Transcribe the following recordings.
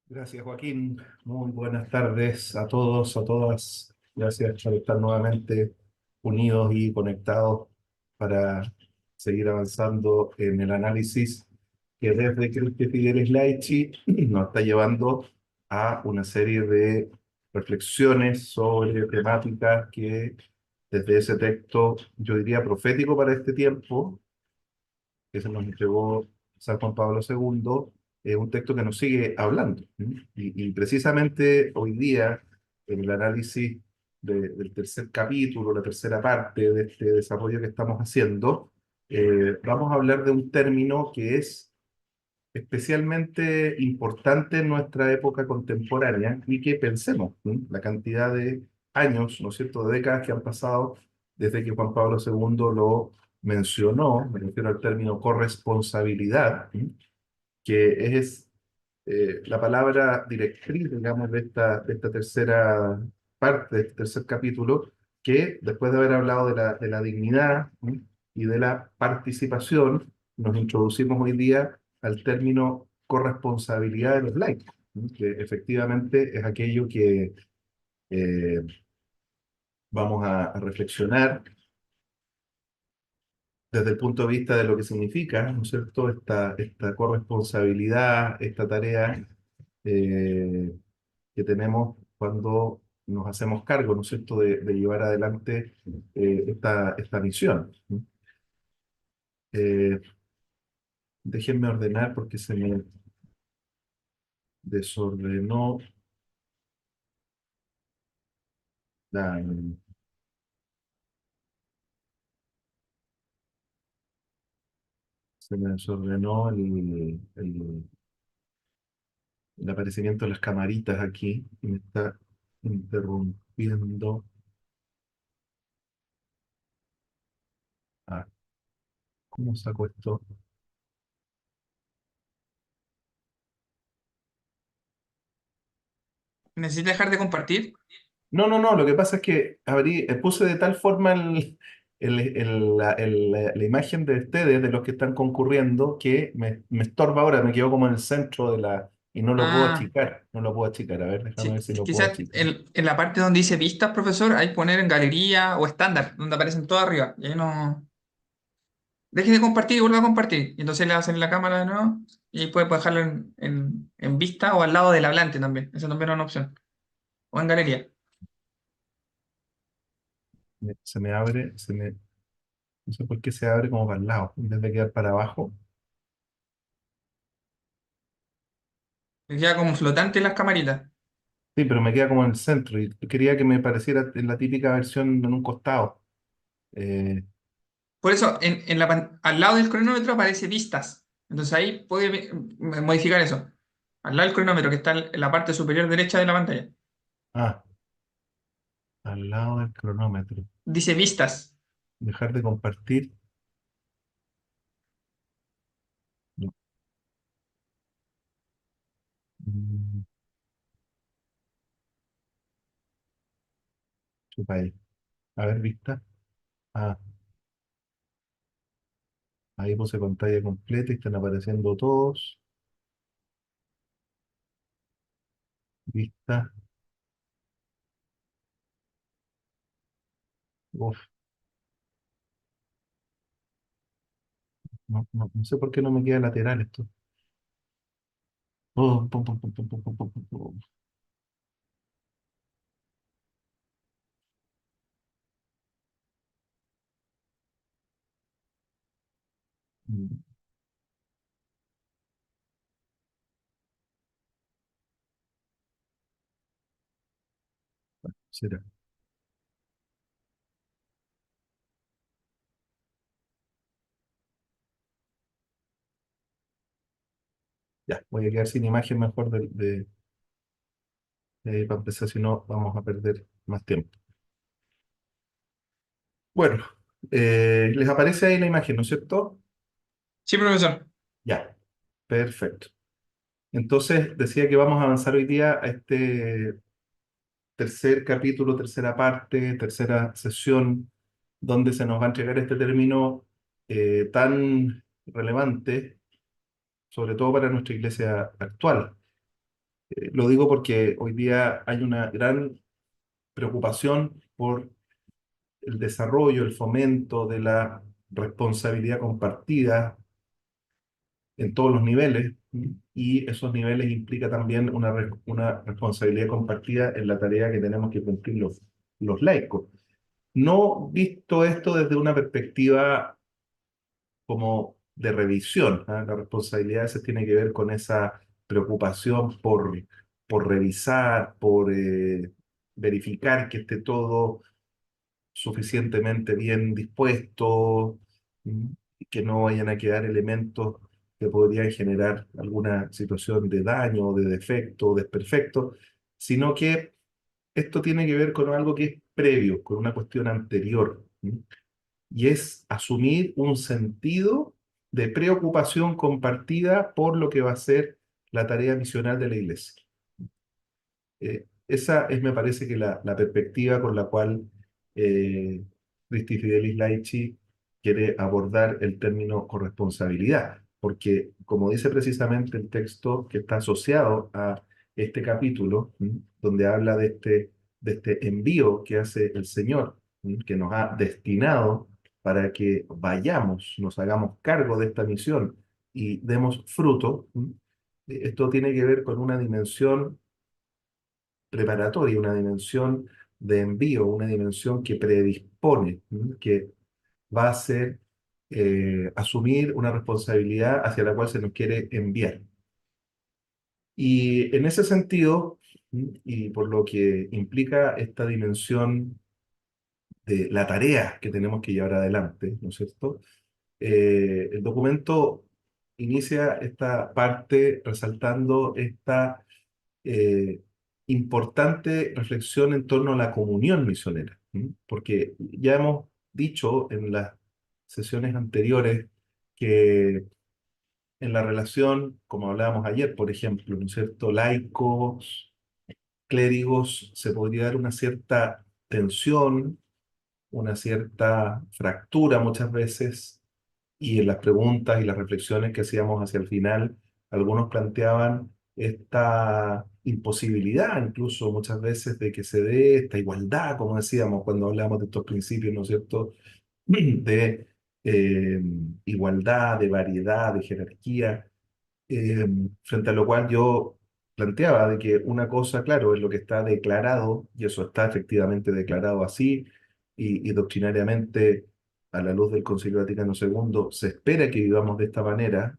Gracias, Joaquín. Muy buenas tardes a todos, a todas. Gracias por estar nuevamente unidos y conectados para seguir avanzando en el análisis que desde Cristian Figueres Laichi nos está llevando a una serie de reflexiones sobre temáticas que desde ese texto, yo diría profético para este tiempo, que se nos entregó San Juan Pablo II, es un texto que nos sigue hablando. Y precisamente hoy día, en el análisis del tercer capítulo, la tercera parte de este desarrollo que estamos haciendo, vamos a hablar de un término que es especialmente importante en nuestra época contemporánea y que pensemos, la cantidad de años, ¿no es cierto?, de décadas que han pasado desde que Juan Pablo II lo mencionó. Me refiero al término corresponsabilidad, que es la palabra directriz, digamos, de esta tercera parte, de este tercer capítulo, que después de haber hablado de la dignidad, y de la participación, nos introducimos hoy día al término corresponsabilidad de los laicos, que efectivamente es aquello que eh, vamos a reflexionar desde el punto de vista de lo que significa, ¿no es cierto?, esta corresponsabilidad, esta tarea eh, que tenemos cuando nos hacemos cargo, ¿no es cierto?, de llevar adelante esta misión. Eh, Déjenme ordenar porque se me desordenó la, se me desordenó el aparecimiento de las camaritas aquí y me está interrumpiendo. Ah, ¿cómo saco esto? ¿Necesita dejar de compartir? No, no, no, lo que pasa es que puse de tal forma la imagen de ustedes, de los que están concurriendo, que me estorba ahora, me quedo como en el centro y no lo puedo Ah, achicar, no lo puedo achicar. A ver, déjame ver sí. si lo puedo Quizás achicar. en la parte donde dice vistas, profesor, hay que poner en galería o estándar, donde aparecen todas arriba. Y ahí no. Deje de compartir y vuelva a compartir. Y entonces le hacen la cámara de nuevo y puede dejarlo en vista o al lado del hablante también. Esa también es una opción. O en galería. Se me abre, no sé por qué se abre como para el lado, en vez de quedar para abajo. Y queda como flotante las camaritas. Sí, pero me queda como en el centro y quería que me pareciera en la típica versión en un costado. Eh, Por eso, al lado del cronómetro aparece vistas. Entonces ahí puede modificar eso. Al lado del cronómetro, que está en la parte superior derecha de la pantalla. ah, Al lado del cronómetro. Dice vistas. Dejar de compartir. No. Mm, Chupa ahí. A ver, vista. Ah, Ahí puse pantalla completa y están apareciendo todos. Vista. Uf, no sé por qué no me queda lateral esto. Pum, pum, pum, pum, pum, pum, pum, pum, pum. Mm, Será. Ya, voy a quedar sin imagen mejor para empezar, si no vamos a perder más tiempo. Bueno, les aparece ahí la imagen, ¿no es cierto? Sí, profesor. Ya, perfecto. Entonces decía que vamos a avanzar hoy día a este tercer capítulo, tercera parte, tercera sesión, donde se nos va a entregar este término tan relevante, sobre todo para nuestra iglesia actual. Lo digo porque hoy día hay una gran preocupación por el desarrollo, el fomento de la responsabilidad compartida en todos los niveles, y esos niveles implica también una responsabilidad compartida en la tarea que tenemos que cumplir los laicos. No visto esto desde una perspectiva como de revisión, ¿ah? La responsabilidad se tiene que ver con esa preocupación por revisar, por verificar que esté todo suficientemente bien dispuesto, ¿m? Y que no vayan a quedar elementos que podrían generar alguna situación de daño, de defecto, desperfecto, sino que esto tiene que ver con algo que es previo, con una cuestión anterior, ¿m? Y es asumir un sentido de preocupación compartida por lo que va a ser la tarea misional de la Iglesia. Esa es, me parece, que la perspectiva con la cual eh, Christi Fidelis Laici quiere abordar el término corresponsabilidad, porque como dice precisamente el texto que está asociado a este capítulo, donde habla de este envío que hace el Señor, que nos ha destinado para que vayamos, nos hagamos cargo de esta misión y demos fruto. Esto tiene que ver con una dimensión preparatoria, una dimensión de envío, una dimensión que predispone, que va a ser asumir una responsabilidad hacia la cual se nos quiere enviar. Y en ese sentido, y por lo que implica esta dimensión de la tarea que tenemos que llevar adelante, ¿no es cierto? El documento inicia esta parte resaltando esta eh, importante reflexión en torno a la comunión misionera, ¿m? Porque ya hemos dicho en las sesiones anteriores que en la relación, como hablábamos ayer, por ejemplo, ¿no es cierto?, laicos, clérigos, se podría dar una cierta tensión, una cierta fractura muchas veces, y en las preguntas y las reflexiones que hacíamos hacia el final, algunos planteaban esta imposibilidad, incluso muchas veces, de que se dé esta igualdad, como decíamos cuando hablamos de estos principios, ¿no es cierto?, de eh, igualdad, de variedad, de jerarquía, eh, frente a lo cual yo planteaba de que una cosa, claro, es lo que está declarado, y eso está efectivamente declarado así, y doctrinariamente, a la luz del Concilio Vaticano II, se espera que vivamos de esta manera,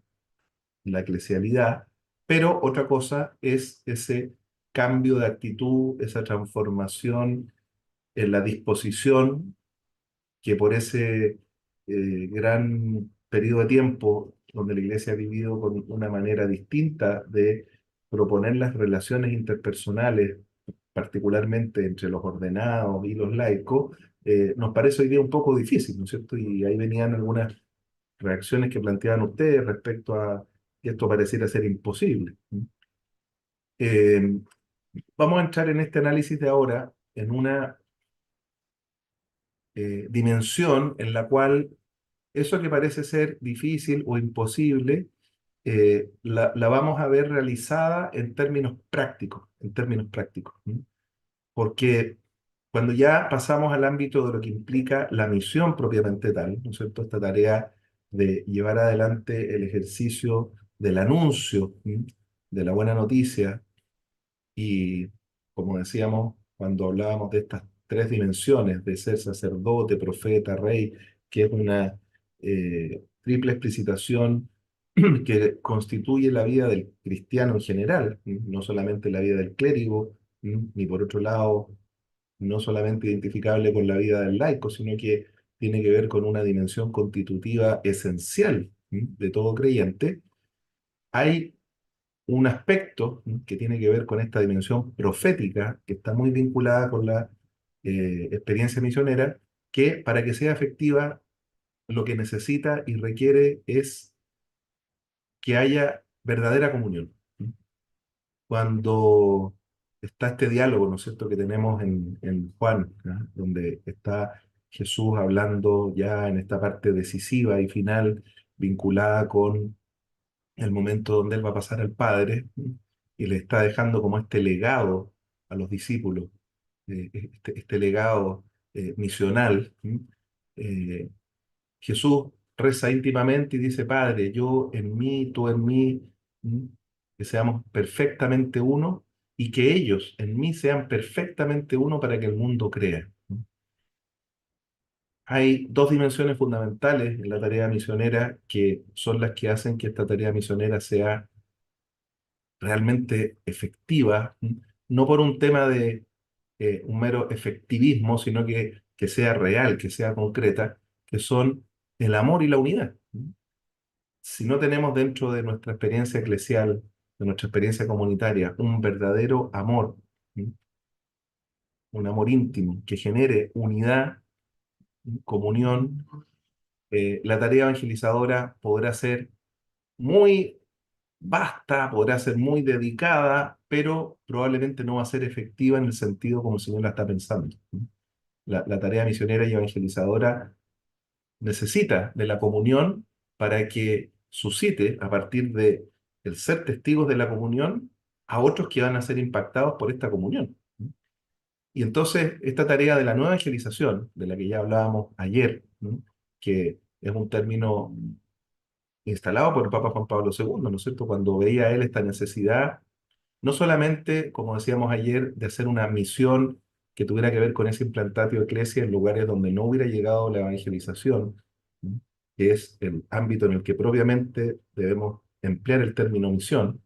la eclesialidad, pero otra cosa es ese cambio de actitud, esa transformación en la disposición que por ese gran periodo de tiempo donde la Iglesia ha vivido con una manera distinta de proponer las relaciones interpersonales, particularmente entre los ordenados y los laicos, nos parece hoy día un poco difícil, ¿no es cierto? Y ahí venían algunas reacciones que planteaban ustedes respecto a que esto pareciera ser imposible. Eh, Vamos a entrar en este análisis de ahora en una dimensión en la cual eso que parece ser difícil o imposible, la vamos a ver realizada en términos prácticos, ¿m? Porque cuando ya pasamos al ámbito de lo que implica la misión propiamente tal, ¿no es cierto? Esta tarea de llevar adelante el ejercicio del anuncio, de la buena noticia, y como decíamos, cuando hablábamos de estas tres dimensiones, de ser sacerdote, profeta, rey, que es una triple explicitación que constituye la vida del cristiano en general, no solamente la vida del clérigo, ni por otro lado, no solamente identificable con la vida del laico, sino que tiene que ver con una dimensión constitutiva esencial, de todo creyente. Hay un aspecto, que tiene que ver con esta dimensión profética, que está muy vinculada con la experiencia misionera, que para que sea efectiva lo que necesita y requiere es que haya verdadera comunión. Cuando está este diálogo, ¿no es cierto?, que tenemos en Juan, ¿ah? Donde está Jesús hablando ya en esta parte decisiva y final, vinculada con el momento donde Él va a pasar al Padre, y le está dejando como este legado a los discípulos, este legado misional. Eh, Jesús reza íntimamente y dice, Padre, yo en mí, tú en mí, ¿m? Que seamos perfectamente uno y que ellos en mí sean perfectamente uno para que el mundo crea. Hay dos dimensiones fundamentales en la tarea misionera que son las que hacen que esta tarea misionera sea realmente efectiva, no por un tema de un mero efectivismo, sino que sea real, que sea concreta, que son el amor y la unidad. Si no tenemos dentro de nuestra experiencia eclesial, de nuestra experiencia comunitaria, un verdadero amor, ¿sí? Un amor íntimo que genere unidad, comunión, la tarea evangelizadora podrá ser muy vasta, podrá ser muy dedicada, pero probablemente no va a ser efectiva en el sentido como el Señor la está pensando. La tarea misionera y evangelizadora necesita de la comunión para que suscite, a partir de el ser testigos de la comunión, a otros que van a ser impactados por esta comunión. Y entonces, esta tarea de la nueva evangelización, de la que ya hablábamos ayer, ¿no? Que es un término instalado por el Papa Juan Pablo II, ¿no es cierto? Cuando veía él esta necesidad no solamente, como decíamos ayer, de hacer una misión que tuviera que ver con ese implantatio de iglesia en lugares donde no hubiera llegado la evangelización, ¿no? Que es el ámbito en el que propiamente debemos emplear el término misión,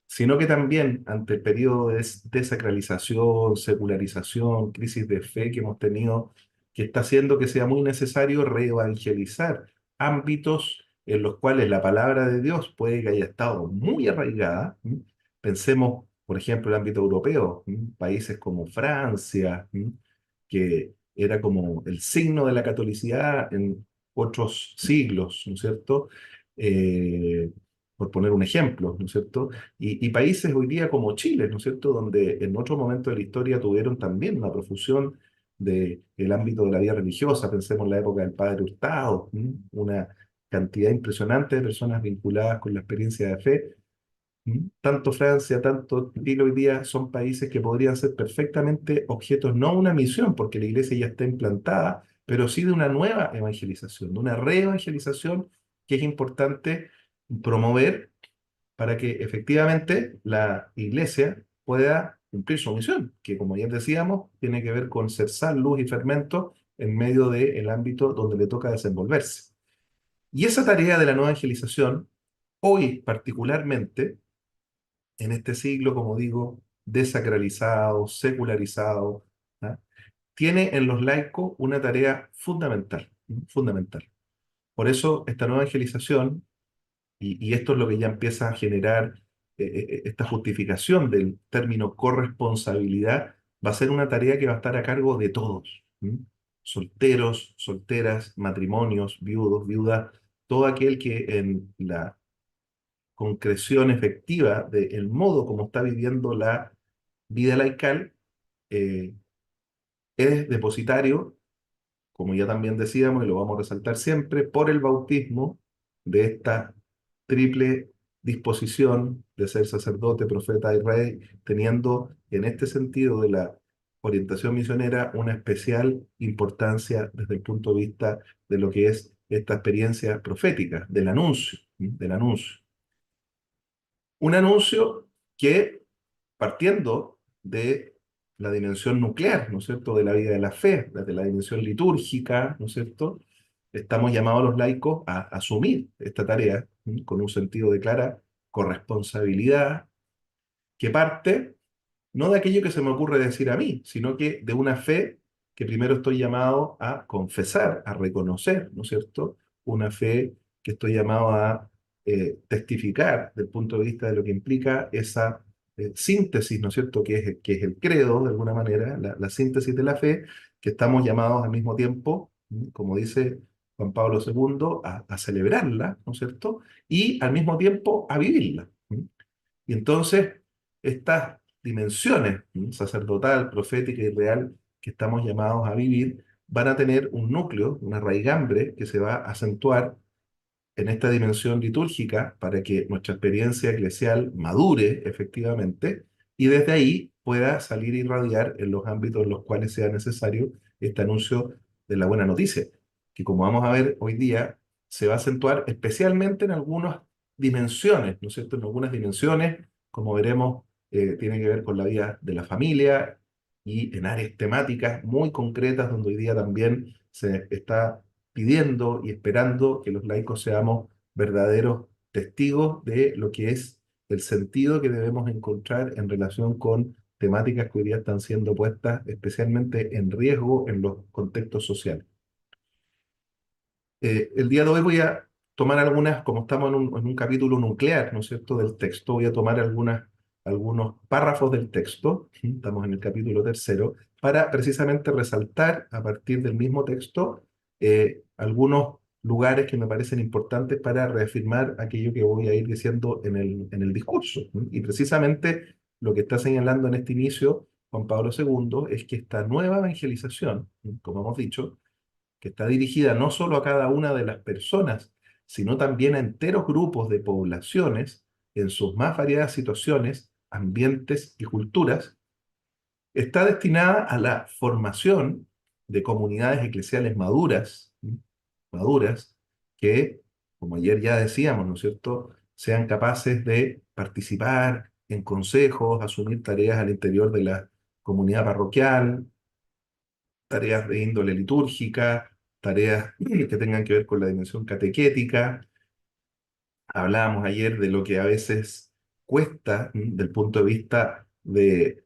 sino que también ante el periodo de desacralización, secularización, crisis de fe que hemos tenido, que está haciendo que sea muy necesario reevangelizar ámbitos en los cuales la palabra de Dios puede que haya estado muy arraigada. ¿M? Pensemos, por ejemplo, el ámbito europeo, países como Francia, que era como el signo de la catolicidad en otros siglos, ¿no es cierto? Eh, por poner un ejemplo, ¿no es cierto? Y países hoy día como Chile, ¿no es cierto?, donde en otro momento de la historia tuvieron también una profusión del ámbito de la vida religiosa, pensemos en la época del Padre Hurtado, una cantidad impresionante de personas vinculadas con la experiencia de fe. Tanto Francia, tanto Chile hoy día son países que podrían ser perfectamente objetos, no de una misión, porque la iglesia ya está implantada, pero sí de una nueva evangelización, de una reevangelización que es importante promover para que efectivamente la iglesia pueda cumplir su misión, que como ya decíamos, tiene que ver con ser sal, luz y fermento en medio del ámbito donde le toca desenvolverse. Y esa tarea de la nueva evangelización, hoy particularmente, en este siglo, como digo, desacralizado, secularizado, ¿ah? Tiene en los laicos una tarea fundamental, fundamental. Por eso esta nueva evangelización y esto es lo que ya empieza a generar esta justificación del término corresponsabilidad, va a ser una tarea que va a estar a cargo de todos, ¿m? Solteros, solteras, matrimonios, viudos, viudas, todo aquel que en la concreción efectiva del modo como está viviendo la vida laical, eh, es depositario, como ya también decíamos y lo vamos a resaltar siempre, por el bautismo de esta triple disposición de ser sacerdote, profeta y rey, teniendo en este sentido de la orientación misionera una especial importancia desde el punto de vista de lo que es esta experiencia profética, del anuncio, ¿sí? Del anuncio. Un anuncio que, partiendo de la dimensión nuclear, ¿no es cierto?, de la vida de la fe, desde la dimensión litúrgica, ¿no es cierto?, estamos llamados los laicos a asumir esta tarea, con un sentido de clara corresponsabilidad que parte no de aquello que se me ocurre decir a mí, sino que de una fe que primero estoy llamado a confesar, a reconocer, ¿no es cierto? Una fe que estoy llamado a testificar desde el punto de vista de lo que implica esa síntesis, ¿no es cierto? Que es el credo, de alguna manera, la síntesis de la fe, que estamos llamados al mismo tiempo, como dice Juan Pablo II, a celebrarla, ¿no es cierto? Y al mismo tiempo a vivirla. Y entonces, estas dimensiones, sacerdotal, profética y real, que estamos llamados a vivir, van a tener un núcleo, una raigambre que se va a acentuar en esta dimensión litúrgica para que nuestra experiencia eclesial madure efectivamente y desde ahí pueda salir y irradiar en los ámbitos en los cuales sea necesario este anuncio de la buena noticia, que como vamos a ver hoy día se va a acentuar especialmente en algunas dimensiones, ¿no es cierto? En algunas dimensiones, como veremos, tiene que ver con la vida de la familia y en áreas temáticas muy concretas donde hoy día también se está pidiendo y esperando que los laicos seamos verdaderos testigos de lo que es el sentido que debemos encontrar en relación con temáticas que hoy día están siendo puestas especialmente en riesgo en los contextos sociales. El día de hoy voy a tomar algunas, como estamos en un capítulo nuclear, ¿no es cierto?, del texto, voy a tomar algunos párrafos del texto, ¿sí? Estamos en el capítulo tercero, para precisamente resaltar a partir del mismo texto algunos lugares que me parecen importantes para reafirmar aquello que voy a ir diciendo en el discurso, ¿sí? Y precisamente lo que está señalando en este inicio Juan Pablo II es que esta nueva evangelización, ¿sí?, como hemos dicho, que está dirigida no solo a cada una de las personas, sino también a enteros grupos de poblaciones en sus más variadas situaciones, ambientes y culturas, está destinada a la formación de comunidades eclesiales maduras, ¿sí?, maduras, que, como ayer ya decíamos, ¿no es cierto?, sean capaces de participar en consejos, asumir tareas al interior de la comunidad parroquial, tareas de índole litúrgica, tareas que tengan que ver con la dimensión catequética. Hablábamos ayer de lo que a veces cuesta, del punto de vista de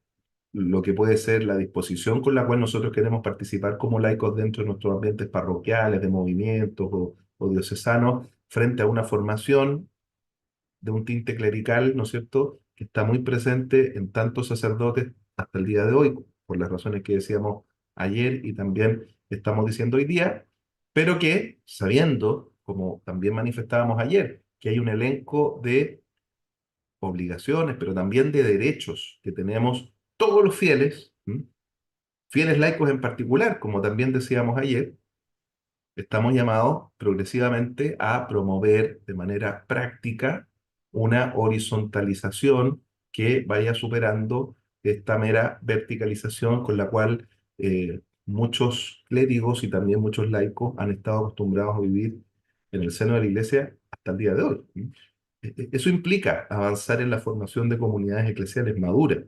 lo que puede ser la disposición con la cual nosotros queremos participar como laicos dentro de nuestros ambientes parroquiales, de movimientos o diocesanos, frente a una formación de un tinte clerical, ¿no es cierto?, que está muy presente en tantos sacerdotes hasta el día de hoy, por las razones que decíamos ayer y también estamos diciendo hoy día, pero que sabiendo, como también manifestábamos ayer, que hay un elenco de obligaciones, pero también de derechos que tenemos todos los fieles, fieles laicos en particular, como también decíamos ayer, estamos llamados progresivamente a promover de manera práctica una horizontalización que vaya superando esta mera verticalización con la cual muchos clérigos y también muchos laicos han estado acostumbrados a vivir en el seno de la Iglesia hasta el día de hoy. Eso implica avanzar en la formación de comunidades eclesiales maduras,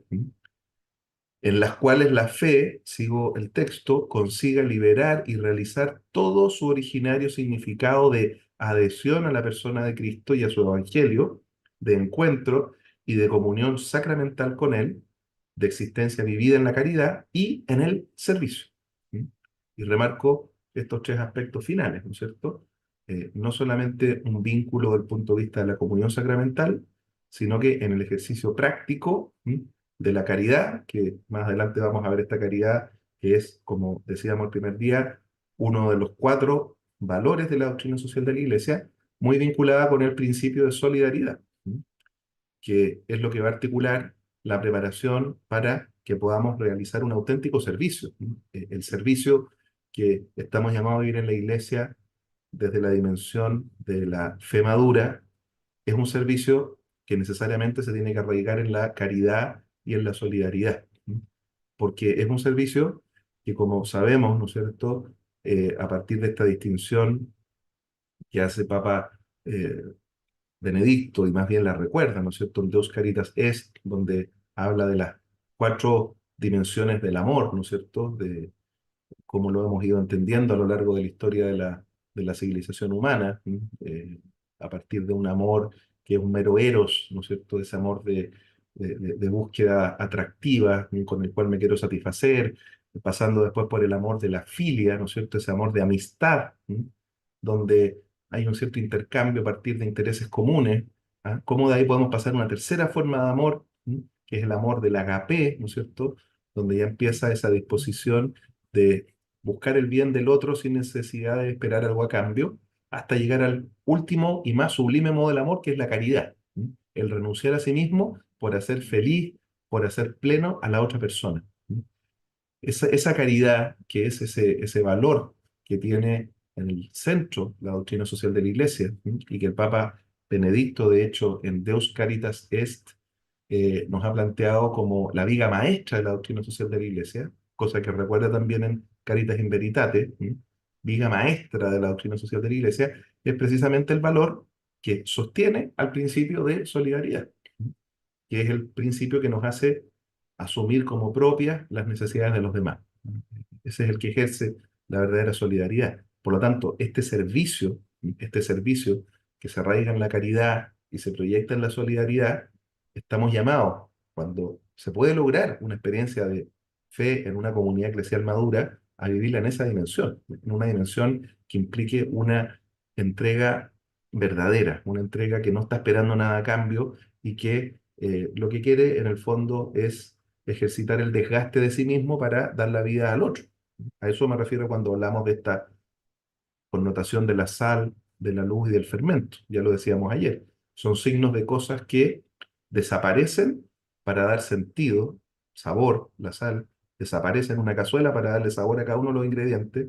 en las cuales la fe, sigo el texto, consiga liberar y realizar todo su originario significado de adhesión a la persona de Cristo y a su evangelio, de encuentro y de comunión sacramental con Él, de existencia vivida en la caridad y en el servicio. ¿Mm? Y remarco estos tres aspectos finales, ¿no es cierto? No solamente un vínculo desde el punto de vista de la comunión sacramental, sino que en el ejercicio práctico, de la caridad, que más adelante vamos a ver esta caridad, que es, como decíamos el primer día, uno de los cuatro valores de la doctrina social de la Iglesia, muy vinculada con el principio de solidaridad, ¿sí?, que es lo que va a articular la preparación para que podamos realizar un auténtico servicio, ¿sí? El servicio que estamos llamados a vivir en la Iglesia desde la dimensión de la fe madura es un servicio que necesariamente se tiene que arraigar en la caridad y en la solidaridad, ¿sí?, porque es un servicio que, como sabemos, ¿no es cierto?, a partir de esta distinción que hace Papa Benedicto, y más bien la recuerda, ¿no es cierto?, en Deus Caritas Est, donde habla de las cuatro dimensiones del amor, ¿no es cierto?, de cómo lo hemos ido entendiendo a lo largo de la historia de la civilización humana, ¿sí?, a partir de un amor que es un mero eros, ¿no es cierto?, ese amor de búsqueda atractiva, ¿sí?, con el cual me quiero satisfacer, pasando después por el amor de la filia, ¿no es cierto?, ese amor de amistad, ¿sí?, donde hay un cierto intercambio a partir de intereses comunes, ¿ah? Cómo de ahí podemos pasar a una tercera forma de amor, ¿sí?, que es el amor del agape, ¿no es cierto?, donde ya empieza esa disposición de buscar el bien del otro sin necesidad de esperar algo a cambio, hasta llegar al último y más sublime modo del amor, que es la caridad, ¿sí?, el renunciar a sí mismo por hacer feliz, por hacer pleno a la otra persona, ¿sí? Esa caridad, que es ese valor que tiene en el centro la doctrina social de la Iglesia, y que el Papa Benedicto, de hecho, en Deus Caritas Est, nos ha planteado como la viga maestra de la doctrina social de la Iglesia, cosa que recuerda también en Caritas in Veritate, viga maestra de la doctrina social de la Iglesia, es precisamente el valor que sostiene al principio de solidaridad, que es el principio que nos hace asumir como propias las necesidades de los demás. Ese es el que ejerce la verdadera solidaridad. Por lo tanto, este servicio que se arraiga en la caridad y se proyecta en la solidaridad, estamos llamados, cuando se puede lograr una experiencia de fe en una comunidad eclesial madura, a vivirla en esa dimensión, en una dimensión que implique una entrega verdadera, una entrega que no está esperando nada a cambio y que lo que quiere en el fondo es ejercitar el desgaste de sí mismo para dar la vida al otro. A eso me refiero cuando hablamos de esta connotación de la sal, de la luz y del fermento. Ya lo decíamos ayer. Son signos de cosas que desaparecen para dar sentido, sabor, la sal, desaparece en una cazuela para darle sabor a cada uno de los ingredientes.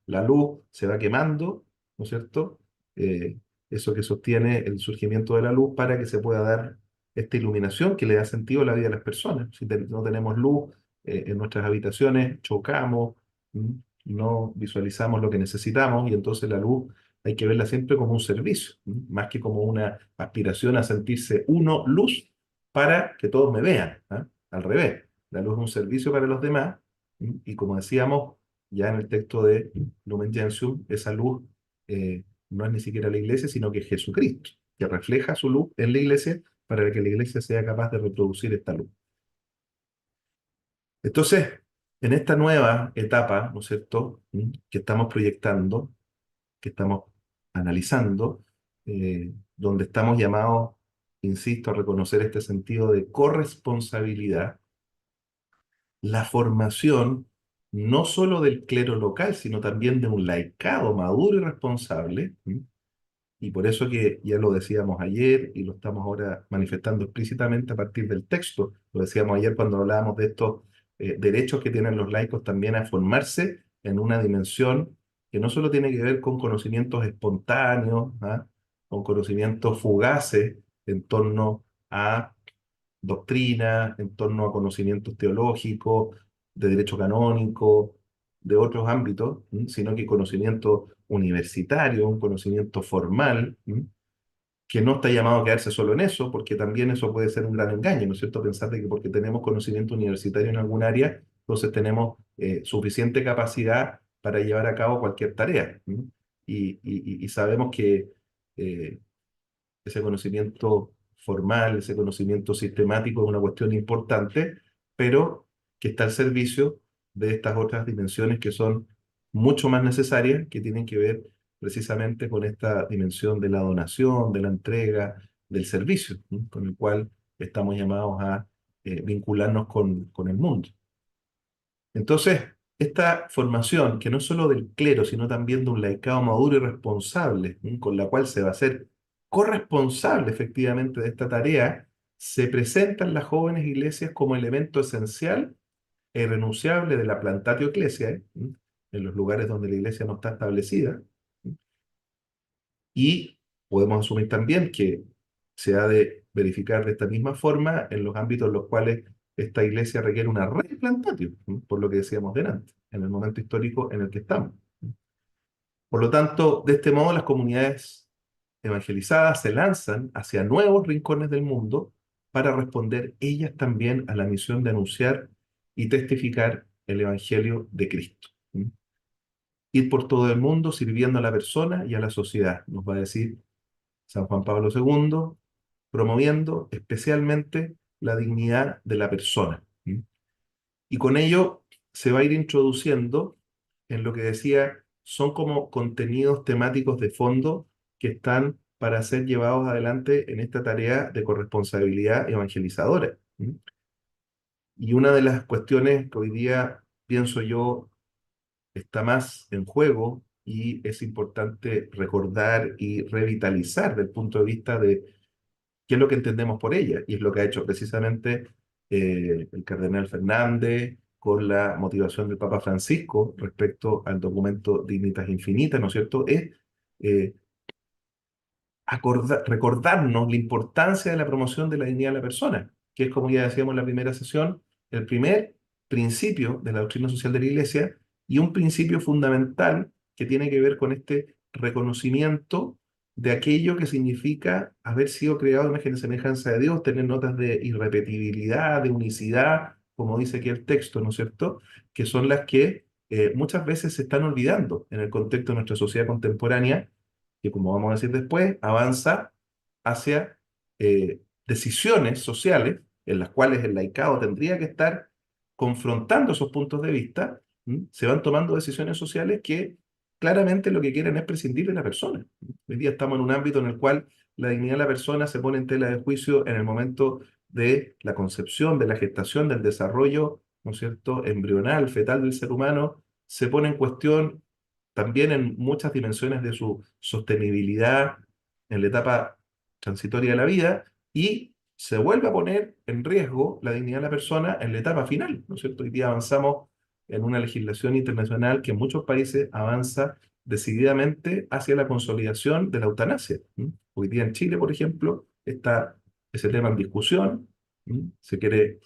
La luz se va quemando, ¿no es cierto? Eh, Eso que sostiene el surgimiento de la luz para que se pueda dar esta iluminación que le da sentido a la vida de las personas. Si no tenemos luz en nuestras habitaciones, chocamos, ¿m? No visualizamos lo que necesitamos y entonces la luz hay que verla siempre como un servicio, más que como una aspiración a sentirse uno luz para que todos me vean, ¿ah? Al revés, la luz es un servicio para los demás y como decíamos ya en el texto de Lumen Gentium, esa luz no es ni siquiera la iglesia, sino que es Jesucristo, que refleja su luz en la iglesia para que la iglesia sea capaz de reproducir esta luz. Entonces, en esta nueva etapa, ¿no es cierto?, que estamos proyectando, que estamos analizando, donde estamos llamados, insisto, a reconocer este sentido de corresponsabilidad, la formación no solo del clero local, sino también de un laicado maduro y responsable, y por eso que ya lo decíamos ayer y lo estamos ahora manifestando explícitamente a partir del texto. Lo decíamos ayer cuando hablábamos de estos derechos que tienen los laicos también a formarse en una dimensión que no solo tiene que ver con conocimientos espontáneos, ¿ah? Con conocimientos fugaces en torno a doctrina, en torno a conocimientos teológicos, de derecho canónico, de otros ámbitos, sino que conocimiento universitario, un conocimiento formal, que no está llamado a quedarse solo en eso, porque también eso puede ser un gran engaño, ¿no es cierto? Pensar de que porque tenemos conocimiento universitario en algún área, entonces tenemos suficiente capacidad para llevar a cabo cualquier tarea. Y sabemos que eh, ese conocimiento formal, ese conocimiento sistemático es una cuestión importante, pero que está al servicio de estas otras dimensiones que son mucho más necesarias, que tienen que ver precisamente con esta dimensión de la donación, de la entrega, del servicio, ¿no? Con el cual estamos llamados a vincularnos con el mundo. Entonces, esta formación, que no es solo del clero, sino también de un laicado maduro y responsable, con la cual se va a ser corresponsable efectivamente de esta tarea, se presenta en las jóvenes iglesias como elemento esencial e irrenunciable de la plantatio ecclesiae, en los lugares donde la iglesia no está establecida. Y podemos asumir también que se ha de verificar de esta misma forma en los ámbitos en los cuales esta iglesia requiere una replantatio, por lo que decíamos delante, en el momento histórico en el que estamos. Por lo tanto, de este modo las comunidades evangelizadas se lanzan hacia nuevos rincones del mundo para responder ellas también a la misión de anunciar y testificar el Evangelio de Cristo. Ir por todo el mundo sirviendo a la persona y a la sociedad, nos va a decir San Juan Pablo II, promoviendo especialmente la dignidad de la persona. Y con ello se va a ir introduciendo en lo que decía, son como contenidos temáticos de fondo que están para ser llevados adelante en esta tarea de corresponsabilidad evangelizadora. Y una de las cuestiones que hoy día, pienso yo, está más en juego y es importante recordar y revitalizar desde el punto de vista de qué es lo que entendemos por ella, y es lo que ha hecho precisamente el cardenal Fernández con la motivación del Papa Francisco respecto al documento Dignitas Infinitas, ¿no es cierto? Es eh, recordarnos la importancia de la promoción de la dignidad de la persona, que es, como ya decíamos en la primera sesión, el primer principio de la doctrina social de la Iglesia y un principio fundamental que tiene que ver con este reconocimiento de aquello que significa haber sido creado en imagen y semejanza de Dios, tener notas de irrepetibilidad, de unicidad, como dice aquí el texto, ¿no es cierto? Que son las que muchas veces se están olvidando en el contexto de nuestra sociedad contemporánea, que, como vamos a decir después, avanza hacia decisiones sociales en las cuales el laicado tendría que estar confrontando esos puntos de vista. Se van tomando decisiones sociales que claramente lo que quieren es prescindir de la persona. Hoy día estamos en un ámbito en el cual la dignidad de la persona se pone en tela de juicio en el momento de la concepción, de la gestación, del desarrollo, ¿no es cierto?, embrional, fetal del ser humano, se pone en cuestión también en muchas dimensiones de su sostenibilidad en la etapa transitoria de la vida, y se vuelve a poner en riesgo la dignidad de la persona en la etapa final, ¿no es cierto? Hoy día avanzamos en una legislación internacional que en muchos países avanza decididamente hacia la consolidación de la eutanasia. Hoy día en Chile, por ejemplo, está ese tema en discusión. Se quiere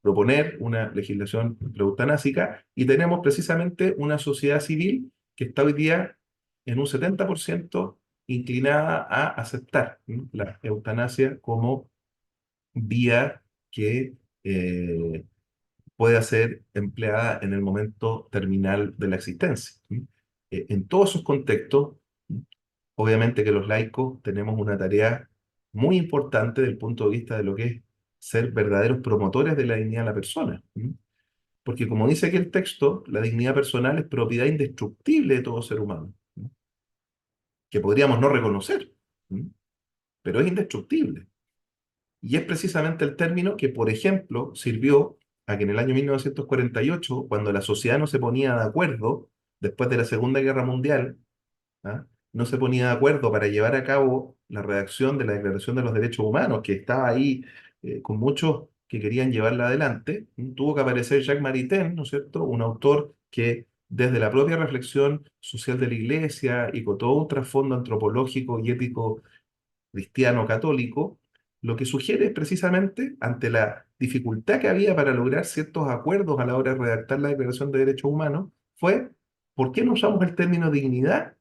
proponer una legislación eutanásica, y tenemos precisamente una sociedad civil que está hoy día en un 70% inclinada a aceptar la eutanasia como vía que pueda ser empleada en el momento terminal de la existencia. En todos esos contextos, ¿m? Obviamente que los laicos tenemos una tarea muy importante desde el punto de vista de lo que es ser verdaderos promotores de la dignidad de la persona. Porque, como dice aquí el texto, la dignidad personal es propiedad indestructible de todo ser humano, que podríamos no reconocer, ¿m? Pero es indestructible. Y es precisamente el término que, por ejemplo, sirvió a que en el año 1948, cuando la sociedad no se ponía de acuerdo, después de la Segunda Guerra Mundial, ¿ah? No se ponía de acuerdo para llevar a cabo la redacción de la Declaración de los Derechos Humanos, que estaba ahí con muchos que querían llevarla adelante. Tuvo que aparecer Jacques Maritain, ¿no es cierto? Un autor que, desde la propia reflexión social de la Iglesia y con todo un trasfondo antropológico y ético cristiano católico, lo que sugiere es precisamente, ante la dificultad que había para lograr ciertos acuerdos a la hora de redactar la Declaración de Derechos Humanos, fue: ¿por qué no usamos el término dignidad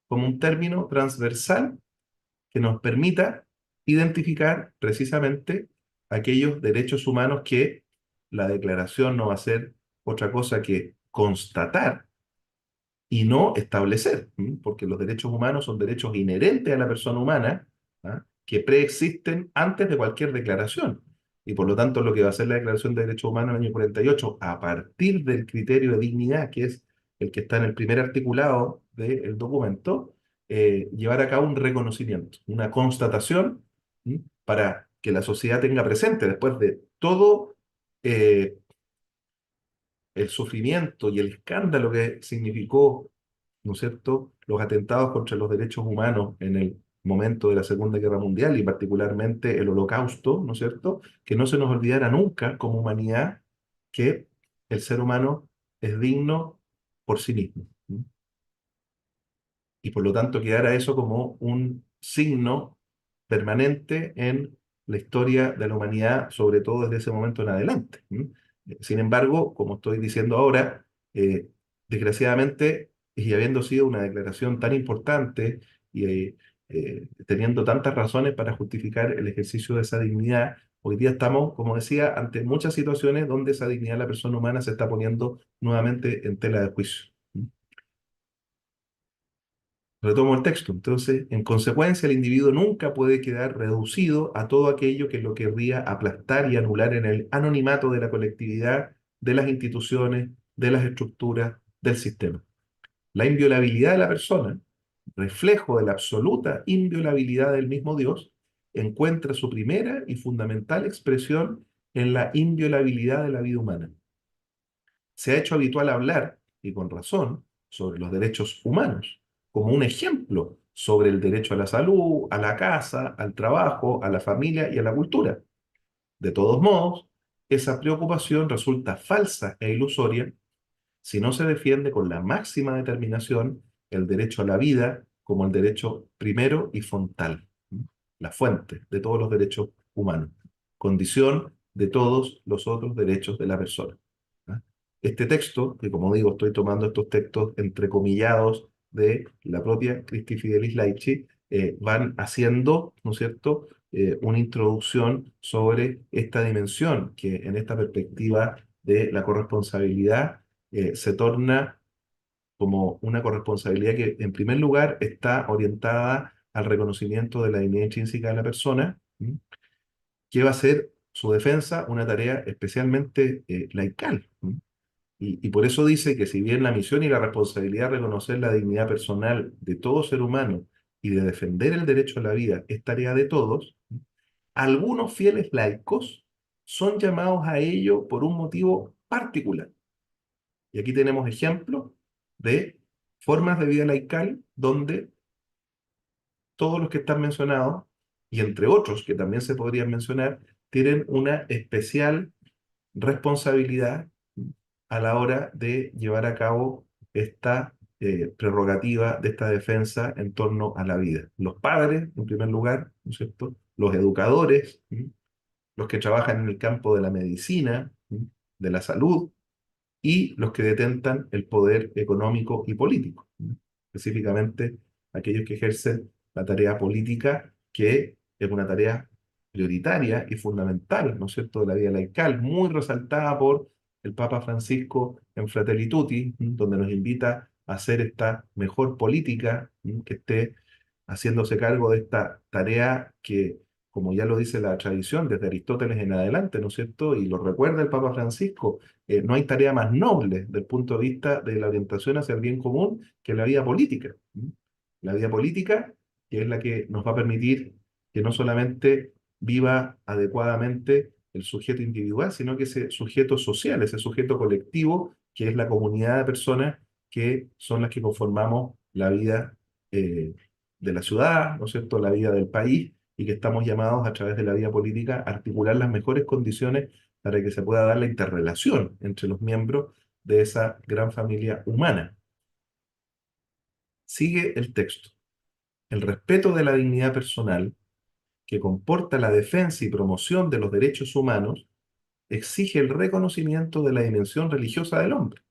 como un término transversal que nos permita identificar precisamente aquellos derechos humanos que la declaración no va a ser otra cosa que constatar y no establecer? Porque los derechos humanos son derechos inherentes a la persona humana, ¿ah? Que preexisten antes de cualquier declaración. Y por lo tanto, lo que va a hacer la Declaración de Derechos Humanos en el año 48, a partir del criterio de dignidad, que es el que está en el primer articulado del documento, llevar a cabo un reconocimiento, una constatación, para que la sociedad tenga presente, después de todo eh, el sufrimiento y el escándalo que significó, ¿no es cierto?, los atentados contra los derechos humanos en el momento de la Segunda Guerra Mundial, y particularmente el Holocausto, ¿no es cierto?, que no se nos olvidara nunca como humanidad que el ser humano es digno por sí mismo. Y por lo tanto quedara eso como un signo permanente en la historia de la humanidad, sobre todo desde ese momento en adelante. Sin embargo, como estoy diciendo ahora, desgraciadamente, y habiendo sido una declaración tan importante y teniendo tantas razones para justificar el ejercicio de esa dignidad, hoy día estamos, como decía, ante muchas situaciones donde esa dignidad de la persona humana se está poniendo nuevamente en tela de juicio. Retomo el texto. Entonces, en consecuencia, el individuo nunca puede quedar reducido a todo aquello que lo querría aplastar y anular en el anonimato de la colectividad, de las instituciones, de las estructuras, del sistema. La inviolabilidad de la persona, reflejo de la absoluta inviolabilidad del mismo Dios, encuentra su primera y fundamental expresión en la inviolabilidad de la vida humana. Se ha hecho habitual hablar, y con razón, sobre los derechos humanos, como un ejemplo sobre el derecho a la salud, a la casa, al trabajo, a la familia y a la cultura. De todos modos, esa preocupación resulta falsa e ilusoria si no se defiende con la máxima determinación el derecho a la vida como el derecho primero y frontal, ¿m? La fuente de todos los derechos humanos, condición de todos los otros derechos de la persona. ¿Ah? Este texto, que como digo, estoy tomando estos textos entrecomillados de la propia Christi Fidelis Laici, van haciendo, ¿no es cierto?, una introducción sobre esta dimensión que en esta perspectiva de la corresponsabilidad se torna como una corresponsabilidad que en primer lugar está orientada al reconocimiento de la dignidad intrínseca de la persona, ¿m? Que va a ser su defensa una tarea especialmente laical. ¿M? Y por eso dice que si bien la misión y la responsabilidad de reconocer la dignidad personal de todo ser humano y de defender el derecho a la vida es tarea de todos, ¿m? Algunos fieles laicos son llamados a ello por un motivo particular. Y aquí tenemos ejemplos de formas de vida laical donde todos los que están mencionados, y entre otros que también se podrían mencionar, tienen una especial responsabilidad a la hora de llevar a cabo esta prerrogativa de esta defensa en torno a la vida. Los padres, en primer lugar, ¿no es cierto? Los educadores, ¿m? Los que trabajan en el campo de la medicina, ¿m? De la salud, y los que detentan el poder económico y político, ¿no? Específicamente aquellos que ejercen la tarea política, que es una tarea prioritaria y fundamental, ¿no es cierto?, de la vida laical, muy resaltada por el Papa Francisco en Fratelli Tutti, ¿m? Donde nos invita a hacer esta mejor política, ¿m? Que esté haciéndose cargo de esta tarea que, como ya lo dice la tradición, desde Aristóteles en adelante, ¿no es cierto? Y lo recuerda el Papa Francisco, no hay tarea más noble desde el punto de vista de la orientación hacia el bien común que la vida política. ¿M? La vida política, que es la que nos va a permitir que no solamente viva adecuadamente el sujeto individual, sino que ese sujeto social, ese sujeto colectivo, que es la comunidad de personas que son las que conformamos la vida de la ciudad, ¿no es cierto?, la vida del país, y que estamos llamados a través de la vida política a articular las mejores condiciones para que se pueda dar la interrelación entre los miembros de esa gran familia humana. Sigue el texto. El respeto de la dignidad personal, que comporta la defensa y promoción de los derechos humanos, exige el reconocimiento de la dimensión religiosa del hombre.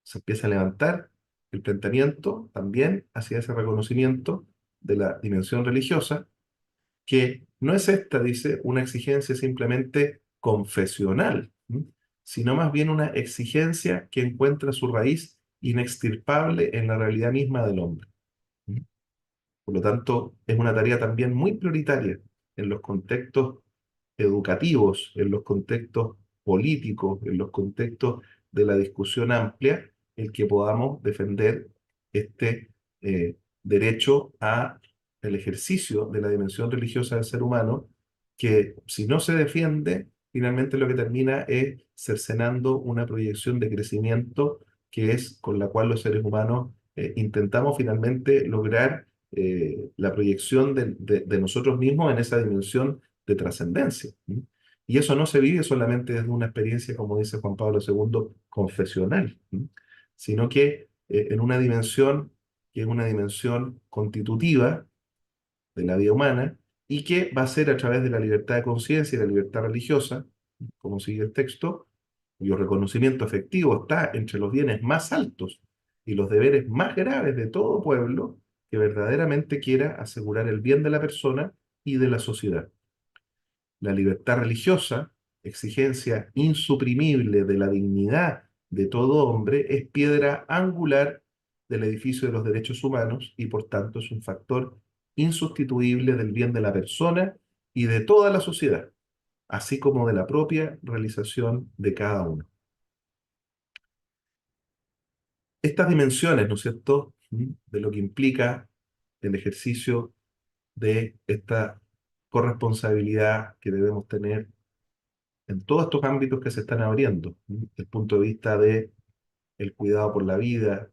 Se empieza a levantar el planteamiento también hacia ese reconocimiento de la dimensión religiosa, que no es esta, dice, una exigencia simplemente confesional, ¿m? Sino más bien una exigencia que encuentra su raíz inextirpable en la realidad misma del hombre. ¿M? Por lo tanto, es una tarea también muy prioritaria en los contextos educativos, en los contextos políticos, en los contextos de la discusión amplia, el que podamos defender este derecho a el ejercicio de la dimensión religiosa del ser humano, que si no se defiende, finalmente lo que termina es cercenando una proyección de crecimiento que es con la cual los seres humanos intentamos finalmente lograr la proyección de nosotros mismos en esa dimensión de trascendencia. ¿M? Y eso no se vive solamente desde una experiencia, como dice Juan Pablo II, confesional, ¿m? Sino que en una dimensión que es una dimensión constitutiva de la vida humana y que va a ser a través de la libertad de conciencia y la libertad religiosa, como sigue el texto, cuyo reconocimiento efectivo está entre los bienes más altos y los deberes más graves de todo pueblo que verdaderamente quiera asegurar el bien de la persona y de la sociedad. La libertad religiosa, exigencia insuprimible de la dignidad de todo hombre, es piedra angular del edificio de los derechos humanos y por tanto es un factor insustituible del bien de la persona y de toda la sociedad, así como de la propia realización de cada uno. Estas dimensiones, ¿no es cierto?, de lo que implica el ejercicio de esta corresponsabilidad que debemos tener en todos estos ámbitos que se están abriendo, desde el punto de vista de el cuidado por la vida,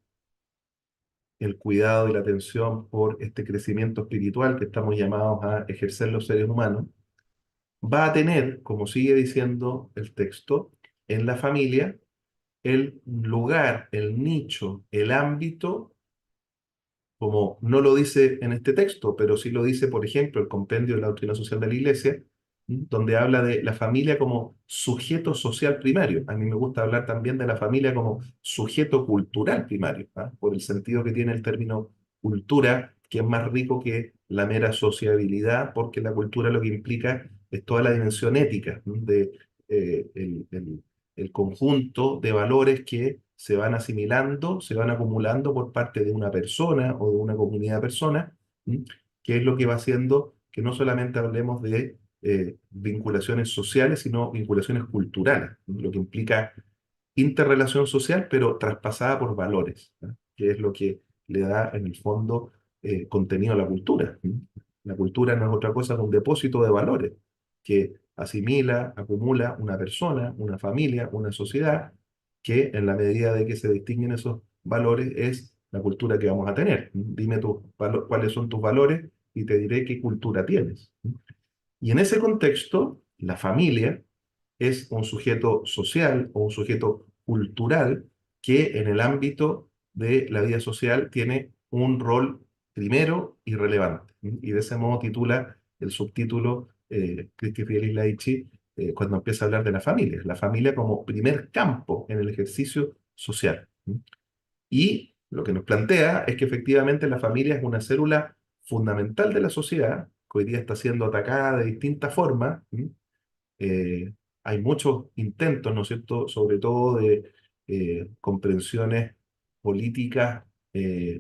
el cuidado y la atención por este crecimiento espiritual que estamos llamados a ejercer los seres humanos, va a tener, como sigue diciendo el texto, en la familia el lugar, el nicho, el ámbito, como no lo dice en este texto, pero sí lo dice, por ejemplo, el Compendio de la Doctrina Social de la Iglesia, donde habla de la familia como sujeto social primario. A mí me gusta hablar también de la familia como sujeto cultural primario, ¿ah? Por el sentido que tiene el término cultura, que es más rico que la mera sociabilidad, porque la cultura lo que implica es toda la dimensión ética, ¿no? De el conjunto de valores que se van asimilando, se van acumulando por parte de una persona o de una comunidad de personas, ¿m? Que es lo que va haciendo que no solamente hablemos de vinculaciones sociales, sino vinculaciones culturales, ¿m? Lo que implica interrelación social, pero traspasada por valores, ¿no? Que es lo que le da en el fondo contenido a la cultura. ¿M? La cultura no es otra cosa que un depósito de valores que asimila, acumula una persona, una familia, una sociedad, que en la medida de que se distinguen esos valores es la cultura que vamos a tener. Dime cuáles son tus valores y te diré qué cultura tienes. Y en ese contexto, la familia es un sujeto social o un sujeto cultural que en el ámbito de la vida social tiene un rol primero y relevante. Y de ese modo titula el subtítulo Cristi Fielis Laici cuando empieza a hablar de la familia como primer campo en el ejercicio social. Y lo que nos plantea es que efectivamente la familia es una célula fundamental de la sociedad, que hoy día está siendo atacada de distintas formas. eh, Hay muchos intentos, ¿no es cierto?, sobre todo de comprensiones políticas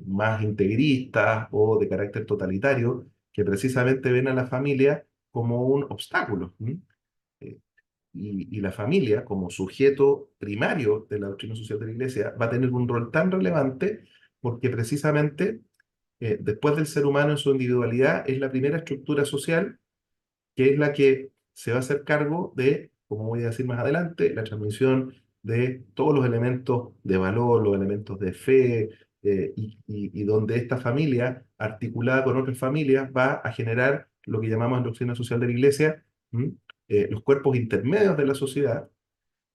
más integristas o de carácter totalitario, que precisamente ven a la familia como un obstáculo. Eh, y la familia, como sujeto primario de la doctrina social de la Iglesia, va a tener un rol tan relevante porque precisamente después del ser humano en su individualidad es la primera estructura social que es la que se va a hacer cargo de, como voy a decir más adelante, la transmisión de todos los elementos de valor, los elementos de fe, y donde esta familia, articulada con otras familias, va a generar lo que llamamos en doctrina social de la Iglesia, ¿m? Los cuerpos intermedios de la sociedad,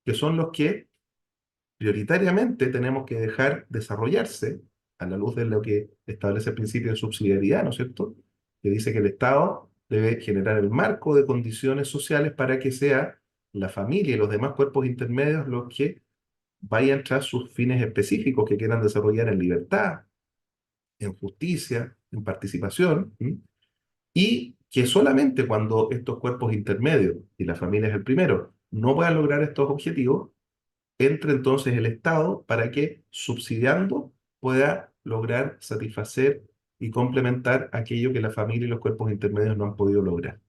que son los que prioritariamente tenemos que dejar desarrollarse a la luz de lo que establece el principio de subsidiariedad, ¿no es cierto? Que dice que el Estado debe generar el marco de condiciones sociales para que sea la familia y los demás cuerpos intermedios los que vayan tras sus fines específicos que quieran desarrollar en libertad, en justicia, en participación, ¿m? Y que solamente cuando estos cuerpos intermedios, y la familia es el primero, no puedan lograr estos objetivos, entre entonces el Estado para que, subsidiando, pueda lograr satisfacer y complementar aquello que la familia y los cuerpos intermedios no han podido lograr.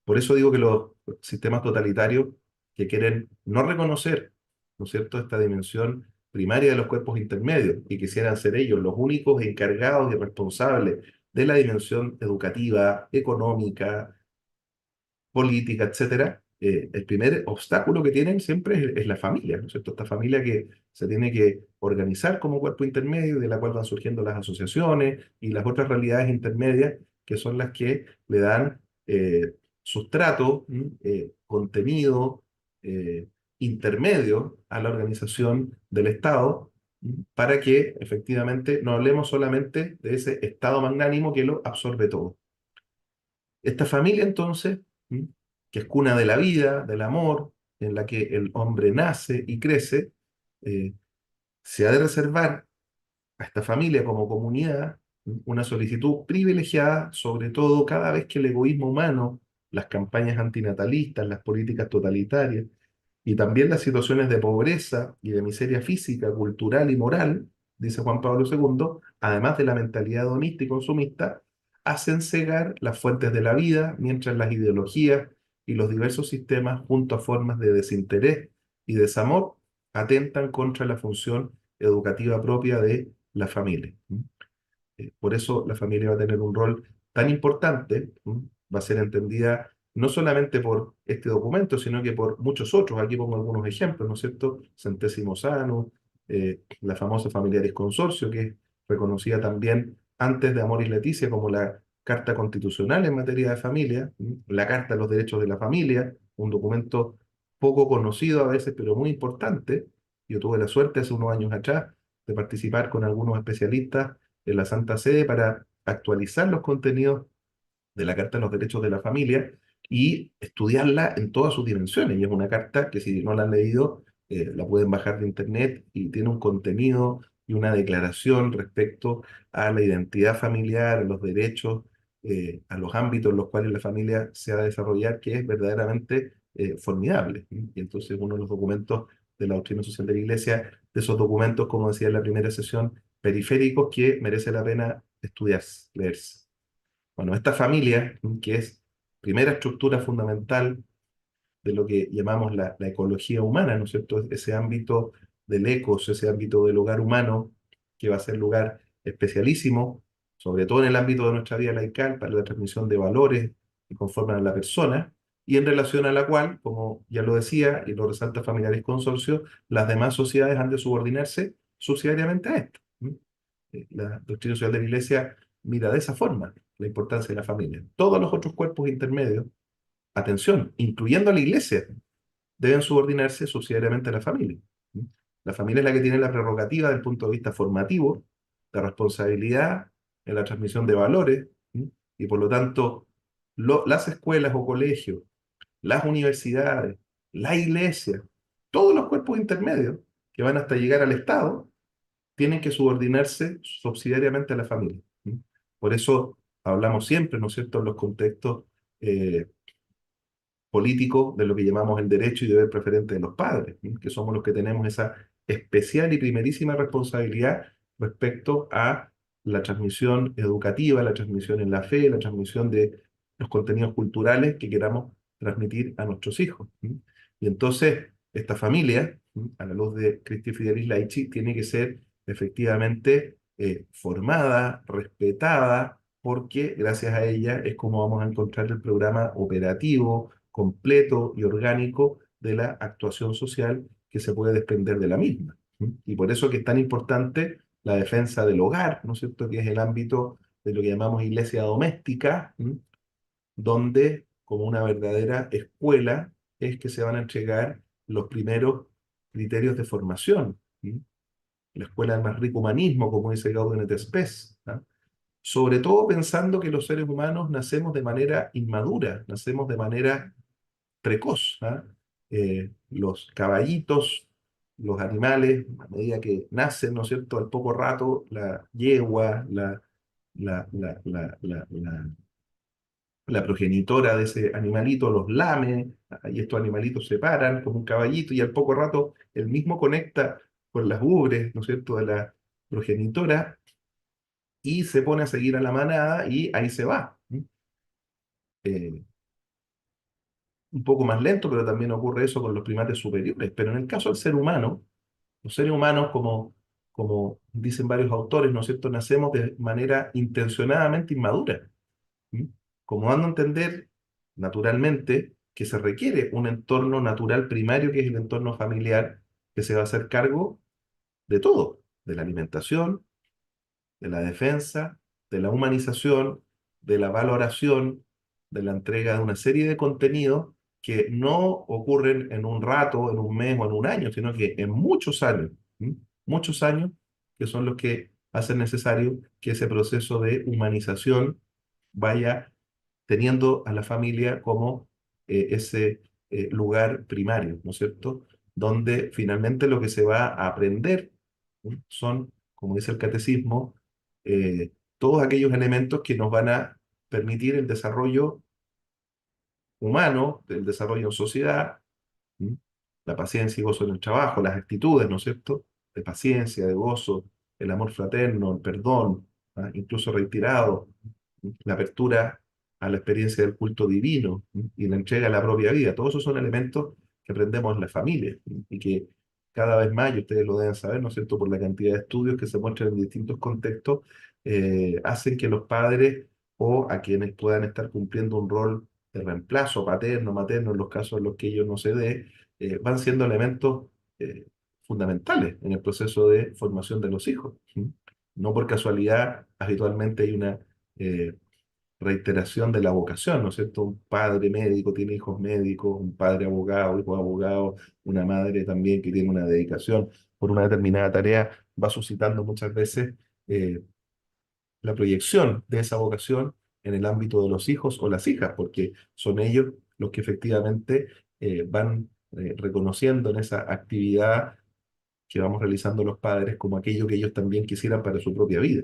Por eso digo que los sistemas totalitarios que quieren no reconocer, ¿no es cierto?, esta dimensión primaria de los cuerpos intermedios y quisieran ser ellos los únicos encargados y responsables de la dimensión educativa, económica, política, etcétera, el primer obstáculo que tienen siempre es la familia, ¿no es cierto? Esta familia que se tiene que organizar como cuerpo intermedio, de la cual van surgiendo las asociaciones y las otras realidades intermedias, que son las que le dan sustrato, contenido eh, intermedio a la organización del Estado, para que efectivamente no hablemos solamente de ese Estado magnánimo que lo absorbe todo. Esta familia entonces, ¿m? Que es cuna de la vida, del amor, en la que el hombre nace y crece, eh, se ha de reservar a esta familia como comunidad, ¿m? Una solicitud privilegiada, sobre todo cada vez que el egoísmo humano, las campañas antinatalistas, las políticas totalitarias y también las situaciones de pobreza y de miseria física, cultural y moral, dice Juan Pablo II, además de la mentalidad hedonista y consumista, hacen cegar las fuentes de la vida, mientras las ideologías y los diversos sistemas, junto a formas de desinterés y desamor, atentan contra la función educativa propia de la familia. Por eso la familia va a tener un rol tan importante, va a ser entendida no solamente por este documento, sino que por muchos otros. Aquí pongo algunos ejemplos, ¿no es cierto? Centésimo Anus, la famosa Familiaris Consorcio, que es reconocida también antes de Amoris Laetitia como la Carta Constitucional en materia de familia, la Carta de los Derechos de la Familia, un documento poco conocido a veces, pero muy importante. Yo tuve la suerte hace unos años atrás de participar con algunos especialistas en la Santa Sede para actualizar los contenidos de la Carta de los Derechos de la Familia y estudiarla en todas sus dimensiones. Y es una carta que si no la han leído, la pueden bajar de internet y tiene un contenido y una declaración respecto a la identidad familiar, a los derechos, a los ámbitos en los cuales la familia se ha de desarrollar, que es verdaderamente formidable. Y entonces uno de los documentos de la doctrina social de la Iglesia, de esos documentos, como decía en la primera sesión, periféricos que merece la pena estudiarse, leerse. Bueno, esta familia, que es primera estructura fundamental de lo que llamamos la ecología humana, ¿no es cierto? Ese ámbito del ecos, ese ámbito del hogar humano, que va a ser lugar especialísimo, sobre todo en el ámbito de nuestra vida laical, para la transmisión de valores que conforman a la persona, y en relación a la cual, como ya lo decía y lo resalta Familiares Consorcio, las demás sociedades han de subordinarse subsidiariamente a esto. La doctrina social de la Iglesia mira de esa forma la importancia de la familia. Todos los otros cuerpos intermedios, atención, incluyendo a la Iglesia, deben subordinarse subsidiariamente a la familia. La familia es la que tiene la prerrogativa desde el punto de vista formativo, de responsabilidad en la transmisión de valores, y por lo tanto las escuelas o colegios, las universidades, la iglesia, todos los cuerpos intermedios que van hasta llegar al Estado, tienen que subordinarse subsidiariamente a la familia. Por eso hablamos siempre, ¿no es cierto?, en los contextos eh, políticos de lo que llamamos el derecho y deber preferente de los padres, que somos los que tenemos esa especial y primerísima responsabilidad respecto a la transmisión educativa, la transmisión en la fe, la transmisión de los contenidos culturales que queramos transmitir a nuestros hijos. Y entonces, esta familia, a la luz de Christi Fidelis Laici, tiene que ser efectivamente formada, respetada, porque gracias a ella es como vamos a encontrar el programa operativo, completo y orgánico de la actuación social que se puede desprender de la misma. Y por eso que es tan importante la defensa del hogar, ¿no es cierto?, que es el ámbito de lo que llamamos iglesia doméstica, donde como una verdadera escuela es que se van a entregar los primeros criterios de formación. La escuela del más rico humanismo, como dice Gaudium et Spes, ¿ah? Sobre todo pensando que los seres humanos nacemos de manera inmadura, nacemos de manera precoz, ¿ah? Los caballitos, los animales, a medida que nacen, ¿no es cierto?, al poco rato, la yegua, la progenitora de ese animalito los lame, y estos animalitos se paran como un caballito, y al poco rato el mismo conecta con las ubres, ¿no es cierto?, de la progenitora, y se pone a seguir a la manada, y ahí se va. Eh, un poco más lento, pero también ocurre eso con los primates superiores. Pero en el caso del ser humano, los seres humanos, como dicen varios autores, ¿no es cierto?, nacemos de manera intencionadamente inmadura. ¿Mm? Como dando a entender, naturalmente, que se requiere un entorno natural primario, que es el entorno familiar, que se va a hacer cargo de todo, de la alimentación, de la defensa, de la humanización, de la valoración, de la entrega de una serie de contenidos que no ocurren en un rato, en un mes o en un año, sino que en muchos años, ¿m? Muchos años, que son los que hacen necesario que ese proceso de humanización vaya teniendo a la familia como ese lugar primario, ¿no es cierto? Donde finalmente lo que se va a aprender, son, como dice el catecismo, todos aquellos elementos que nos van a permitir el desarrollo humano, el desarrollo en sociedad, ¿m? La paciencia y gozo en el trabajo, las actitudes, ¿no es cierto?, de paciencia, de gozo, el amor fraterno, el perdón, ¿ah? Incluso reiterado, la apertura a la experiencia del culto divino, y la entrega a la propia vida. Todos esos son elementos que aprendemos en la familia, y que cada vez más, y ustedes lo deben saber, ¿no es cierto?, por la cantidad de estudios que se muestran en distintos contextos, hacen que los padres o a quienes puedan estar cumpliendo un rol de reemplazo paterno, materno, en los casos en los que ellos no se dé, van siendo elementos eh, fundamentales en el proceso de formación de los hijos. No por casualidad, habitualmente hay una reiteración de la vocación, ¿no es cierto? Un padre médico tiene hijos médicos, un padre abogado, hijos abogados, una madre también que tiene una dedicación por una determinada tarea, va suscitando muchas veces eh, la proyección de esa vocación en el ámbito de los hijos o las hijas, porque son ellos los que efectivamente van reconociendo en esa actividad que vamos realizando los padres como aquello que ellos también quisieran para su propia vida.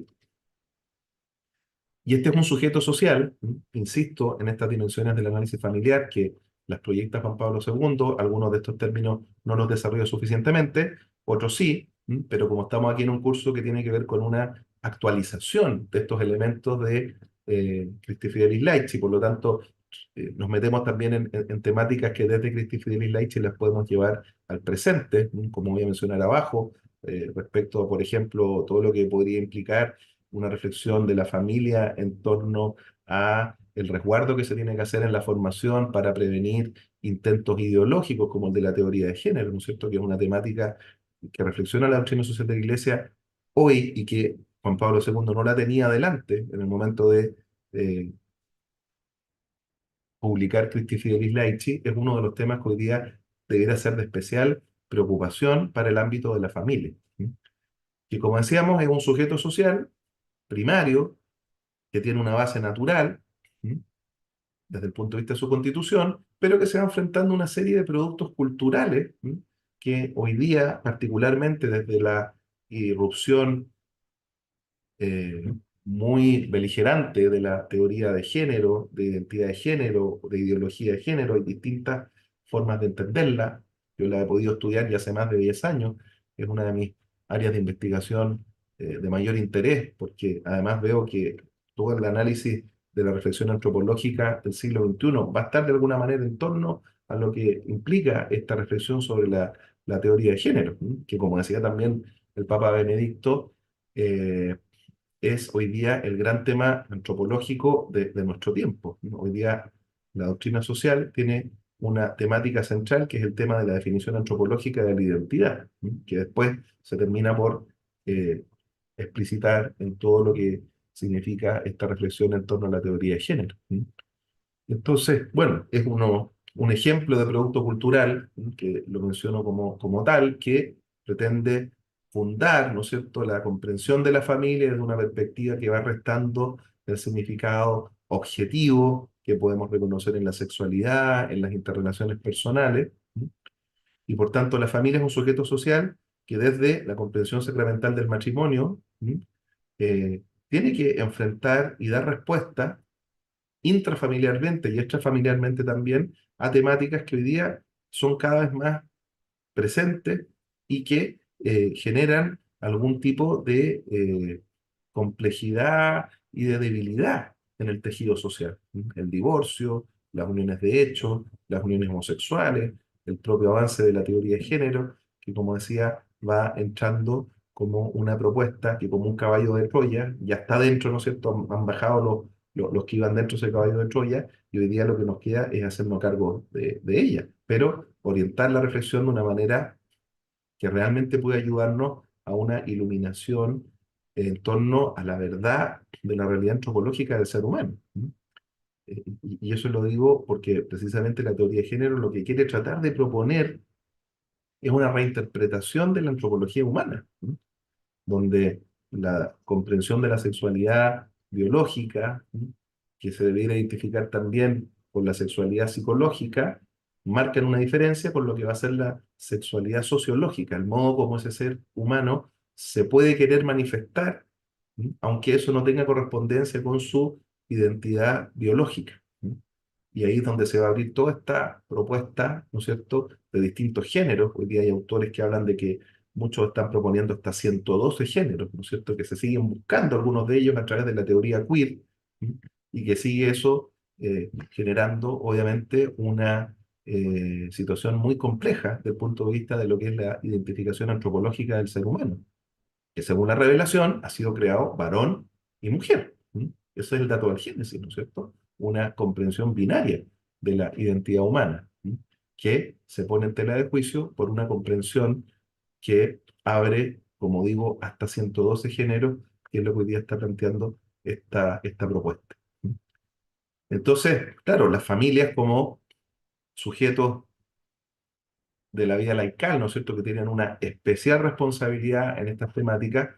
Y este es un sujeto social, insisto, en estas dimensiones del análisis familiar que las proyecta Juan Pablo II, algunos de estos términos no los desarrolla suficientemente, otros sí, pero como estamos aquí en un curso que tiene que ver con una actualización de estos elementos de Christi Fidelis Laici, por lo tanto, nos metemos también en temáticas que desde Christi Fidelis Laici las podemos llevar al presente, como voy a mencionar abajo, respecto a, por ejemplo, todo lo que podría implicar una reflexión de la familia en torno a el resguardo que se tiene que hacer en la formación para prevenir intentos ideológicos como el de la teoría de género, ¿no es cierto? Que es una temática que reflexiona la doctrina social de la Iglesia hoy y que Juan Pablo II no la tenía adelante en el momento de publicar Christi Fidelis Laici, es uno de los temas que hoy día debería ser de especial preocupación para el ámbito de la familia. ¿Sí? Que como decíamos es un sujeto social primario que tiene una base natural, ¿sí? Desde el punto de vista de su constitución, pero que se va enfrentando a una serie de productos culturales, ¿sí? Que hoy día, particularmente desde la irrupción eh, muy beligerante de la teoría de género, de identidad de género, de ideología de género, hay distintas formas de entenderla. Yo la he podido estudiar ya hace más de 10 años, es una de mis áreas de investigación de mayor interés, porque además veo que todo el análisis de la reflexión antropológica del siglo XXI va a estar de alguna manera en torno a lo que implica esta reflexión sobre la teoría de género, ¿m? Que como decía también el Papa Benedicto, es hoy día el gran tema antropológico de nuestro tiempo, ¿no? Hoy día la doctrina social tiene una temática central que es el tema de la definición antropológica de la identidad, ¿no? Que después se termina por eh, explicitar en todo lo que significa esta reflexión en torno a la teoría de género, ¿no? Entonces, bueno, es un ejemplo de producto cultural, ¿no? Que lo menciono como tal, que pretende fundar, ¿no es cierto?, la comprensión de la familia desde una perspectiva que va restando el significado objetivo que podemos reconocer en la sexualidad, en las interrelaciones personales, ¿no? Y por tanto, la familia es un sujeto social que desde la comprensión sacramental del matrimonio, ¿no? Tiene que enfrentar y dar respuesta intrafamiliarmente y extrafamiliarmente también a temáticas que hoy día son cada vez más presentes y que generan algún tipo de complejidad y de debilidad en el tejido social. El divorcio, las uniones de hecho, las uniones homosexuales, el propio avance de la teoría de género, que como decía, va entrando como una propuesta que como un caballo de Troya, ya está dentro, ¿no es cierto? Han bajado los que iban dentro de ese caballo de Troya y hoy día lo que nos queda es hacernos cargo de ella, pero orientar la reflexión de una manera que realmente puede ayudarnos a una iluminación en torno a la verdad de la realidad antropológica del ser humano. ¿Mm? Y eso lo digo porque precisamente la teoría de género lo que quiere tratar de proponer es una reinterpretación de la antropología humana, ¿Mm? Donde la comprensión de la sexualidad biológica, ¿sí?, que se debiera identificar también con la sexualidad psicológica, marcan una diferencia con lo que va a ser la sexualidad sociológica, el modo como ese ser humano se puede querer manifestar, ¿sí?, aunque eso no tenga correspondencia con su identidad biológica, ¿sí? Y ahí es donde se va a abrir toda esta propuesta, ¿no es cierto?, de distintos géneros. Hoy día hay autores que hablan de que muchos están proponiendo hasta 112 géneros, ¿no es cierto?, que se siguen buscando algunos de ellos a través de la teoría queer, ¿sí? Y que sigue eso generando, obviamente, una situación muy compleja desde el punto de vista de lo que es la identificación antropológica del ser humano, que según la revelación ha sido creado varón y mujer. ¿Sí? Ese es el dato del Génesis, ¿no es cierto? Una comprensión binaria de la identidad humana, ¿sí?, que se pone en tela de juicio por una comprensión que abre, como digo, hasta 112 géneros, que es lo que hoy día está planteando esta propuesta. ¿Sí? Entonces, claro, las familias como sujetos de la vida laical, ¿no es cierto?, que tienen una especial responsabilidad en estas temáticas,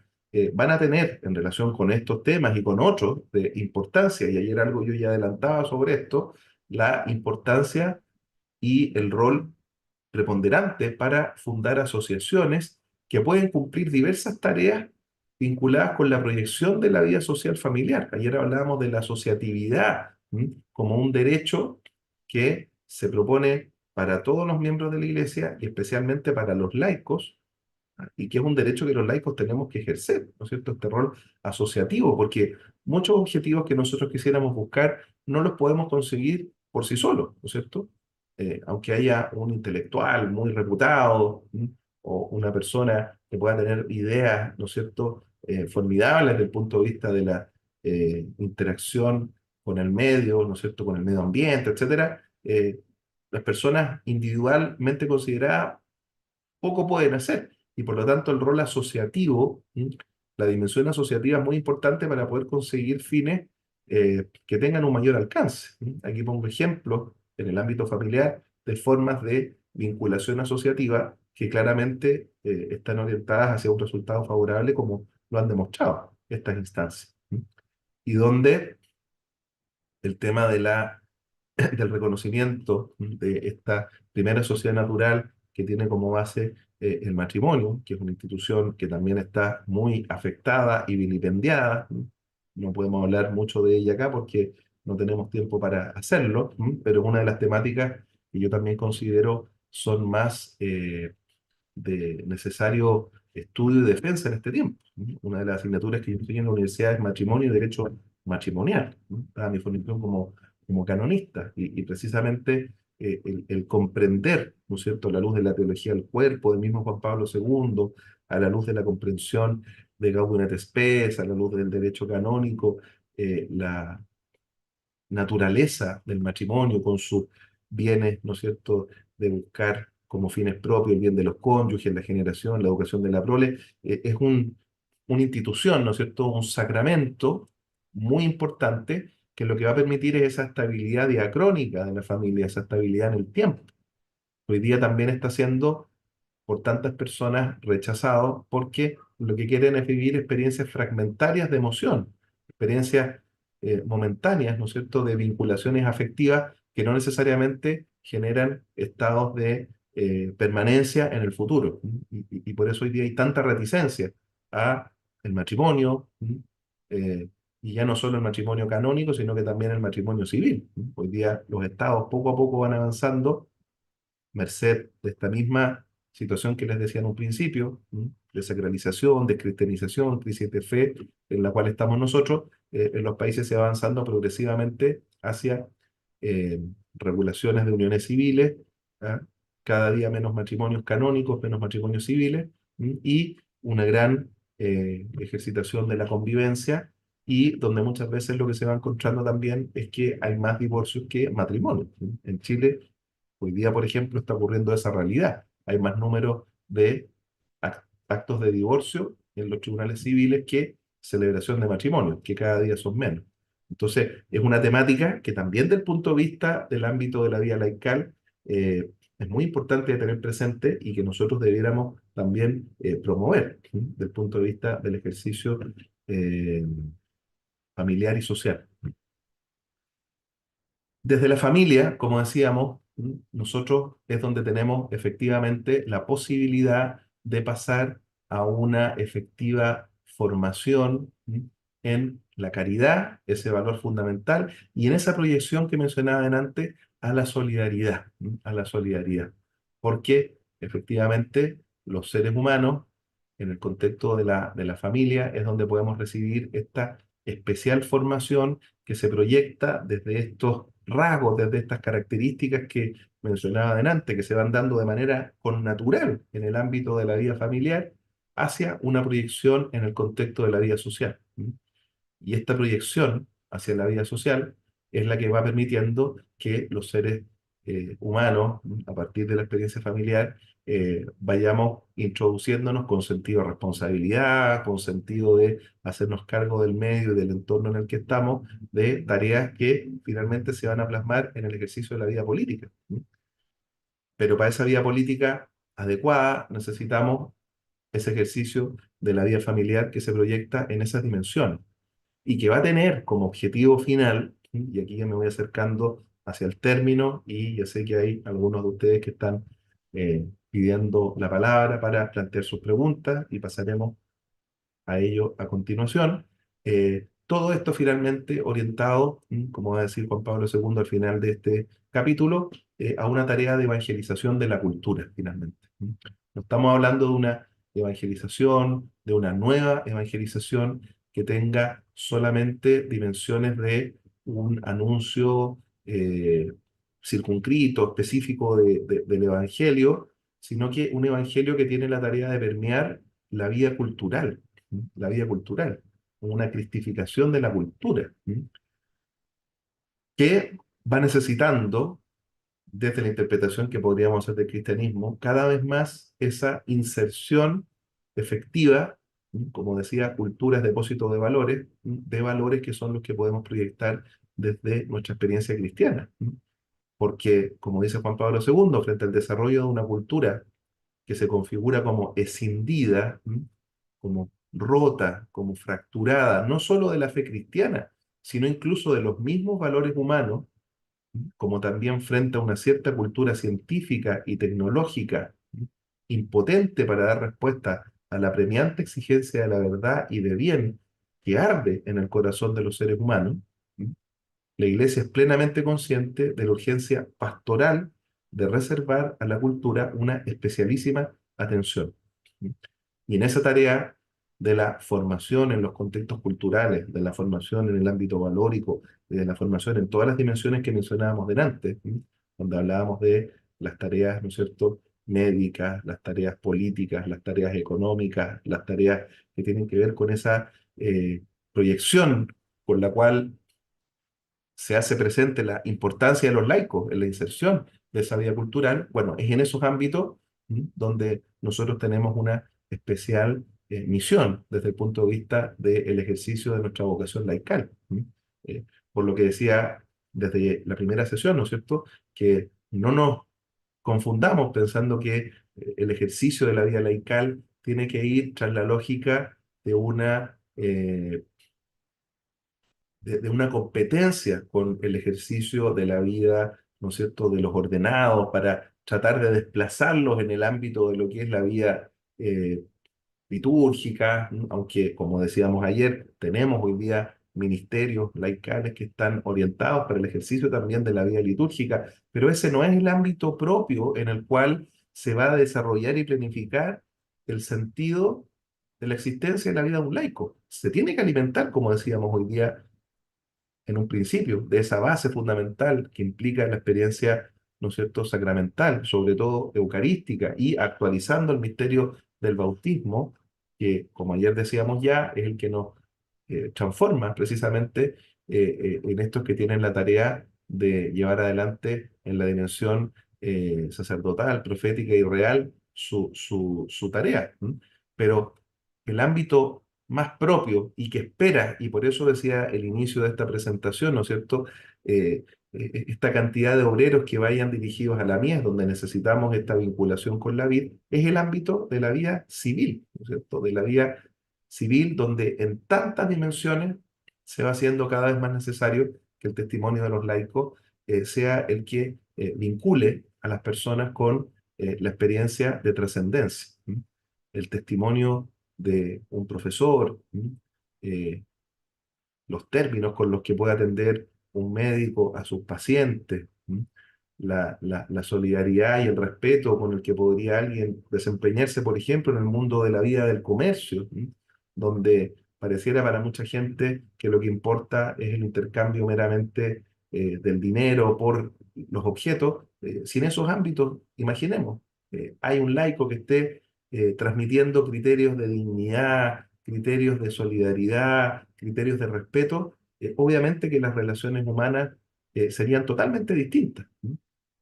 van a tener en relación con estos temas y con otros de importancia, y ayer algo yo ya adelantaba sobre esto, la importancia y el rol preponderante para fundar asociaciones que pueden cumplir diversas tareas vinculadas con la proyección de la vida social familiar. Ayer hablábamos de la asociatividad, ¿m? Como un derecho que se propone para todos los miembros de la Iglesia y especialmente para los laicos, y que es un derecho que los laicos tenemos que ejercer, ¿no es cierto? Este rol asociativo, porque muchos objetivos que nosotros quisiéramos buscar no los podemos conseguir por sí solos, ¿no es cierto? Aunque haya un intelectual muy reputado, ¿m? O una persona que pueda tener ideas, ¿no es cierto?, formidables desde el punto de vista de la interacción con el medio, ¿no es cierto?, con el medio ambiente, etcétera. Las personas individualmente consideradas poco pueden hacer. Y por lo tanto el rol asociativo, la dimensión asociativa es muy importante para poder conseguir fines que tengan un mayor alcance. Aquí pongo ejemplos en el ámbito familiar de formas de vinculación asociativa que claramente están orientadas hacia un resultado favorable como lo han demostrado estas instancias. Y donde el tema de del reconocimiento de esta primera sociedad natural que tiene como base el matrimonio, que es una institución que también está muy afectada y vilipendiada. No podemos hablar mucho de ella acá porque no tenemos tiempo para hacerlo, pero es una de las temáticas que yo también considero son más de necesario estudio y defensa en este tiempo. Una de las asignaturas que yo estoy en la universidad es matrimonio y derecho matrimonial, a mi formación como canonista, y precisamente el comprender, ¿no es cierto?, a la luz de la teología del cuerpo del mismo Juan Pablo II, a la luz de la comprensión de Gaudium et Spes, a la luz del derecho canónico, la naturaleza del matrimonio con sus bienes, ¿no es cierto?, de buscar como fines propios el bien de los cónyuges, la generación, la educación de la prole, es una institución, ¿no es cierto?, un sacramento muy importante que lo que va a permitir es esa estabilidad diacrónica de la familia, esa estabilidad en el tiempo. Hoy día también está siendo por tantas personas rechazados porque lo que quieren es vivir experiencias fragmentarias de emoción, experiencias momentáneas, ¿no es cierto?, de vinculaciones afectivas que no necesariamente generan estados de permanencia en el futuro. Y por eso hoy día hay tanta reticencia a el matrimonio, eh, y ya no solo el matrimonio canónico, sino que también el matrimonio civil. Hoy día los estados poco a poco van avanzando merced de esta misma situación que les decía en un principio, de sacralización, de cristianización, crisis de fe, en la cual estamos nosotros, en los países se va avanzando progresivamente hacia eh, regulaciones de uniones civiles, ¿ah? Cada día menos matrimonios canónicos, menos matrimonios civiles, y una gran ejercitación de la convivencia, y donde muchas veces lo que se va encontrando también es que hay más divorcios que matrimonios. En Chile hoy día, por ejemplo, está ocurriendo esa realidad. Hay más número de actos de divorcio en los tribunales civiles que celebración de matrimonio, que cada día son menos. Entonces, es una temática que también del punto de vista del ámbito de la vida laical es muy importante de tener presente y que nosotros debiéramos también promover, ¿sí?, del punto de vista del ejercicio eh, familiar y social. Desde la familia, como decíamos, nosotros es donde tenemos efectivamente la posibilidad de pasar a una efectiva formación en la caridad, ese valor fundamental, y en esa proyección que mencionaba antes, a la solidaridad, a la solidaridad. Porque efectivamente los seres humanos, en el contexto de la familia, es donde podemos recibir esta especial formación que se proyecta desde estos rasgos, desde estas características que mencionaba adelante, que se van dando de manera connatural en el ámbito de la vida familiar, hacia una proyección en el contexto de la vida social. Y esta proyección hacia la vida social es la que va permitiendo que los seres humanos, a partir de la experiencia familiar, vayamos introduciéndonos con sentido de responsabilidad, con sentido de hacernos cargo del medio y del entorno en el que estamos, de tareas que finalmente se van a plasmar en el ejercicio de la vida política. Pero para esa vida política adecuada necesitamos ese ejercicio de la vida familiar que se proyecta en esas dimensiones y que va a tener como objetivo final, y aquí ya me voy acercando hacia el término, y ya sé que hay algunos de ustedes que están pidiendo la palabra para plantear sus preguntas y pasaremos a ello a continuación. Todo esto finalmente orientado, como va a decir Juan Pablo II al final de este capítulo, a una tarea de evangelización de la cultura, finalmente. No estamos hablando de una evangelización, de una nueva evangelización que tenga solamente dimensiones de un anuncio circunscrito, específico del Evangelio, sino que un Evangelio que tiene la tarea de permear la vida cultural, una cristificación de la cultura, que va necesitando, desde la interpretación que podríamos hacer del cristianismo, cada vez más esa inserción efectiva, como decía, cultura es depósito de valores que son los que podemos proyectar desde nuestra experiencia cristiana. Porque, como dice Juan Pablo II, frente al desarrollo de una cultura que se configura como escindida, como rota, como fracturada, no solo de la fe cristiana, sino incluso de los mismos valores humanos, como también frente a una cierta cultura científica y tecnológica impotente para dar respuesta a la premiante exigencia de la verdad y de bien que arde en el corazón de los seres humanos. La Iglesia es plenamente consciente de la urgencia pastoral de reservar a la cultura una especialísima atención. Y en esa tarea de la formación en los contextos culturales, de la formación en el ámbito valórico, de la formación en todas las dimensiones que mencionábamos delante, donde hablábamos de las tareas, ¿no es cierto?, médicas, las tareas políticas, las tareas económicas, las tareas que tienen que ver con esa proyección con la cual se hace presente la importancia de los laicos en la inserción de esa vida cultural. Bueno, es en esos ámbitos donde nosotros tenemos una especial misión desde el punto de vista del ejercicio de nuestra vocación laical. Eh, por lo que decía desde la primera sesión, ¿no es cierto?, que no nos confundamos pensando que el ejercicio de la vida laical tiene que ir tras la lógica de una competencia con el ejercicio de la vida, ¿no es cierto?, de los ordenados, para tratar de desplazarlos en el ámbito de lo que es la vida litúrgica, aunque, como decíamos ayer, tenemos hoy día ministerios laicales que están orientados para el ejercicio también de la vida litúrgica, pero ese no es el ámbito propio en el cual se va a desarrollar y planificar el sentido de la existencia de la vida de un laico. Se tiene que alimentar, como decíamos hoy día, en un principio, de esa base fundamental que implica la experiencia, ¿no es cierto?, sacramental, sobre todo eucarística, y actualizando el misterio del bautismo, que, como ayer decíamos ya, es el que nos transforma precisamente en estos que tienen la tarea de llevar adelante en la dimensión sacerdotal, profética y real su tarea. Pero el ámbito más propio y que espera, y por eso decía el inicio de esta presentación, ¿no es cierto?, esta cantidad de obreros que vayan dirigidos a la mies, donde necesitamos esta vinculación con la vid, es el ámbito de la vida civil, ¿no es cierto?, de la vida civil, donde en tantas dimensiones se va haciendo cada vez más necesario que el testimonio de los laicos sea el que vincule a las personas con la experiencia de trascendencia. El testimonio de un profesor, eh, los términos con los que puede atender un médico a sus pacientes, la solidaridad y el respeto con el que podría alguien desempeñarse, por ejemplo, en el mundo de la vida del comercio, donde pareciera para mucha gente que lo que importa es el intercambio meramente del dinero por los objetos. Si en esos ámbitos, imaginemos, hay un laico que esté transmitiendo criterios de dignidad, criterios de solidaridad, criterios de respeto, obviamente que las relaciones humanas serían totalmente distintas.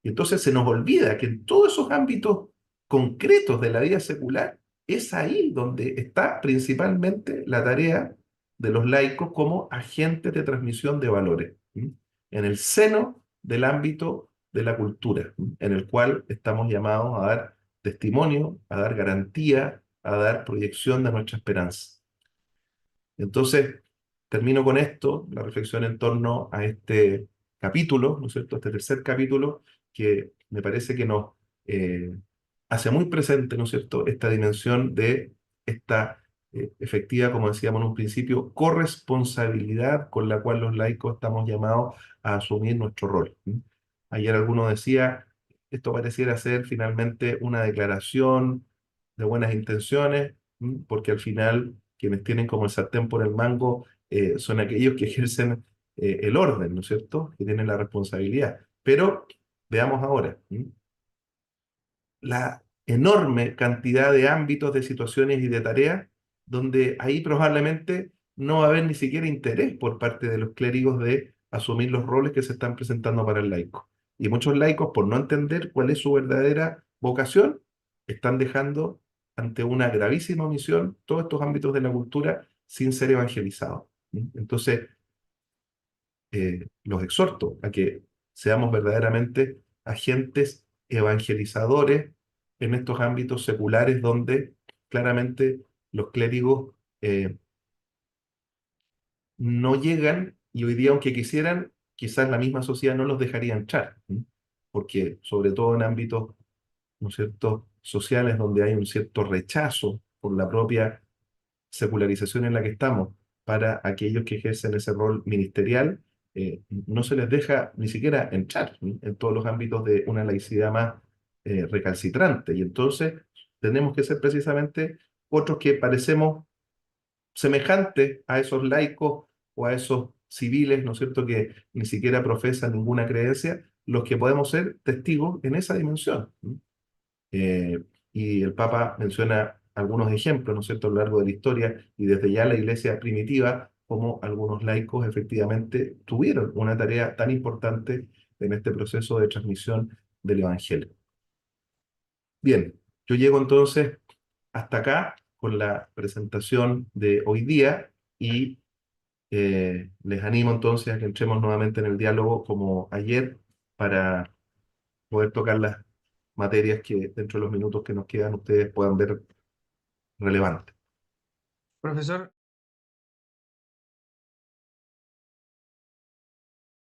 Y entonces se nos olvida que en todos esos ámbitos concretos de la vida secular es ahí donde está principalmente la tarea de los laicos como agentes de transmisión de valores, ¿m? En el seno del ámbito de la cultura, ¿m? En el cual estamos llamados a dar testimonio, a dar garantía, a dar proyección de nuestra esperanza. Entonces, termino con esto, la reflexión en torno a este capítulo, ¿no es cierto? Este tercer capítulo, que me parece que nos eh, hace muy presente, ¿no es cierto?, esta dimensión de esta efectiva, como decíamos en un principio, corresponsabilidad con la cual los laicos estamos llamados a asumir nuestro rol. ¿M? Ayer alguno decía, esto pareciera ser finalmente una declaración de buenas intenciones, porque al final quienes tienen como el sartén por el mango son aquellos que ejercen el orden, ¿no es cierto? Que tienen la responsabilidad. Pero veamos ahora la enorme cantidad de ámbitos, de situaciones y de tareas donde ahí probablemente no va a haber ni siquiera interés por parte de los clérigos de asumir los roles que se están presentando para el laico. Y muchos laicos, por no entender cuál es su verdadera vocación, están dejando ante una gravísima omisión todos estos ámbitos de la cultura sin ser evangelizados. Entonces, los exhorto a que seamos verdaderamente agentes evangelizadores en estos ámbitos seculares donde claramente los clérigos no llegan y hoy día, aunque quisieran, quizás la misma sociedad no los dejaría entrar, ¿m? Porque sobre todo en ámbitos, ¿no es cierto?, sociales donde hay un cierto rechazo por la propia secularización en la que estamos para aquellos que ejercen ese rol ministerial, no se les deja ni siquiera entrar, ¿sí?, en todos los ámbitos de una laicidad más recalcitrante. Y entonces tenemos que ser precisamente otros que parecemos semejantes a esos laicos o a esos civiles, ¿no es cierto?, que ni siquiera profesan ninguna creencia, los que podemos ser testigos en esa dimensión. ¿Sí? Eh, y el Papa menciona algunos ejemplos, ¿no es cierto?, a lo largo de la historia y desde ya la iglesia primitiva, como algunos laicos efectivamente tuvieron una tarea tan importante en este proceso de transmisión del Evangelio. Bien, yo llego entonces hasta acá con la presentación de hoy día y les animo entonces a que entremos nuevamente en el diálogo como ayer para poder tocar las materias que dentro de los minutos que nos quedan ustedes puedan ver relevantes. Profesor,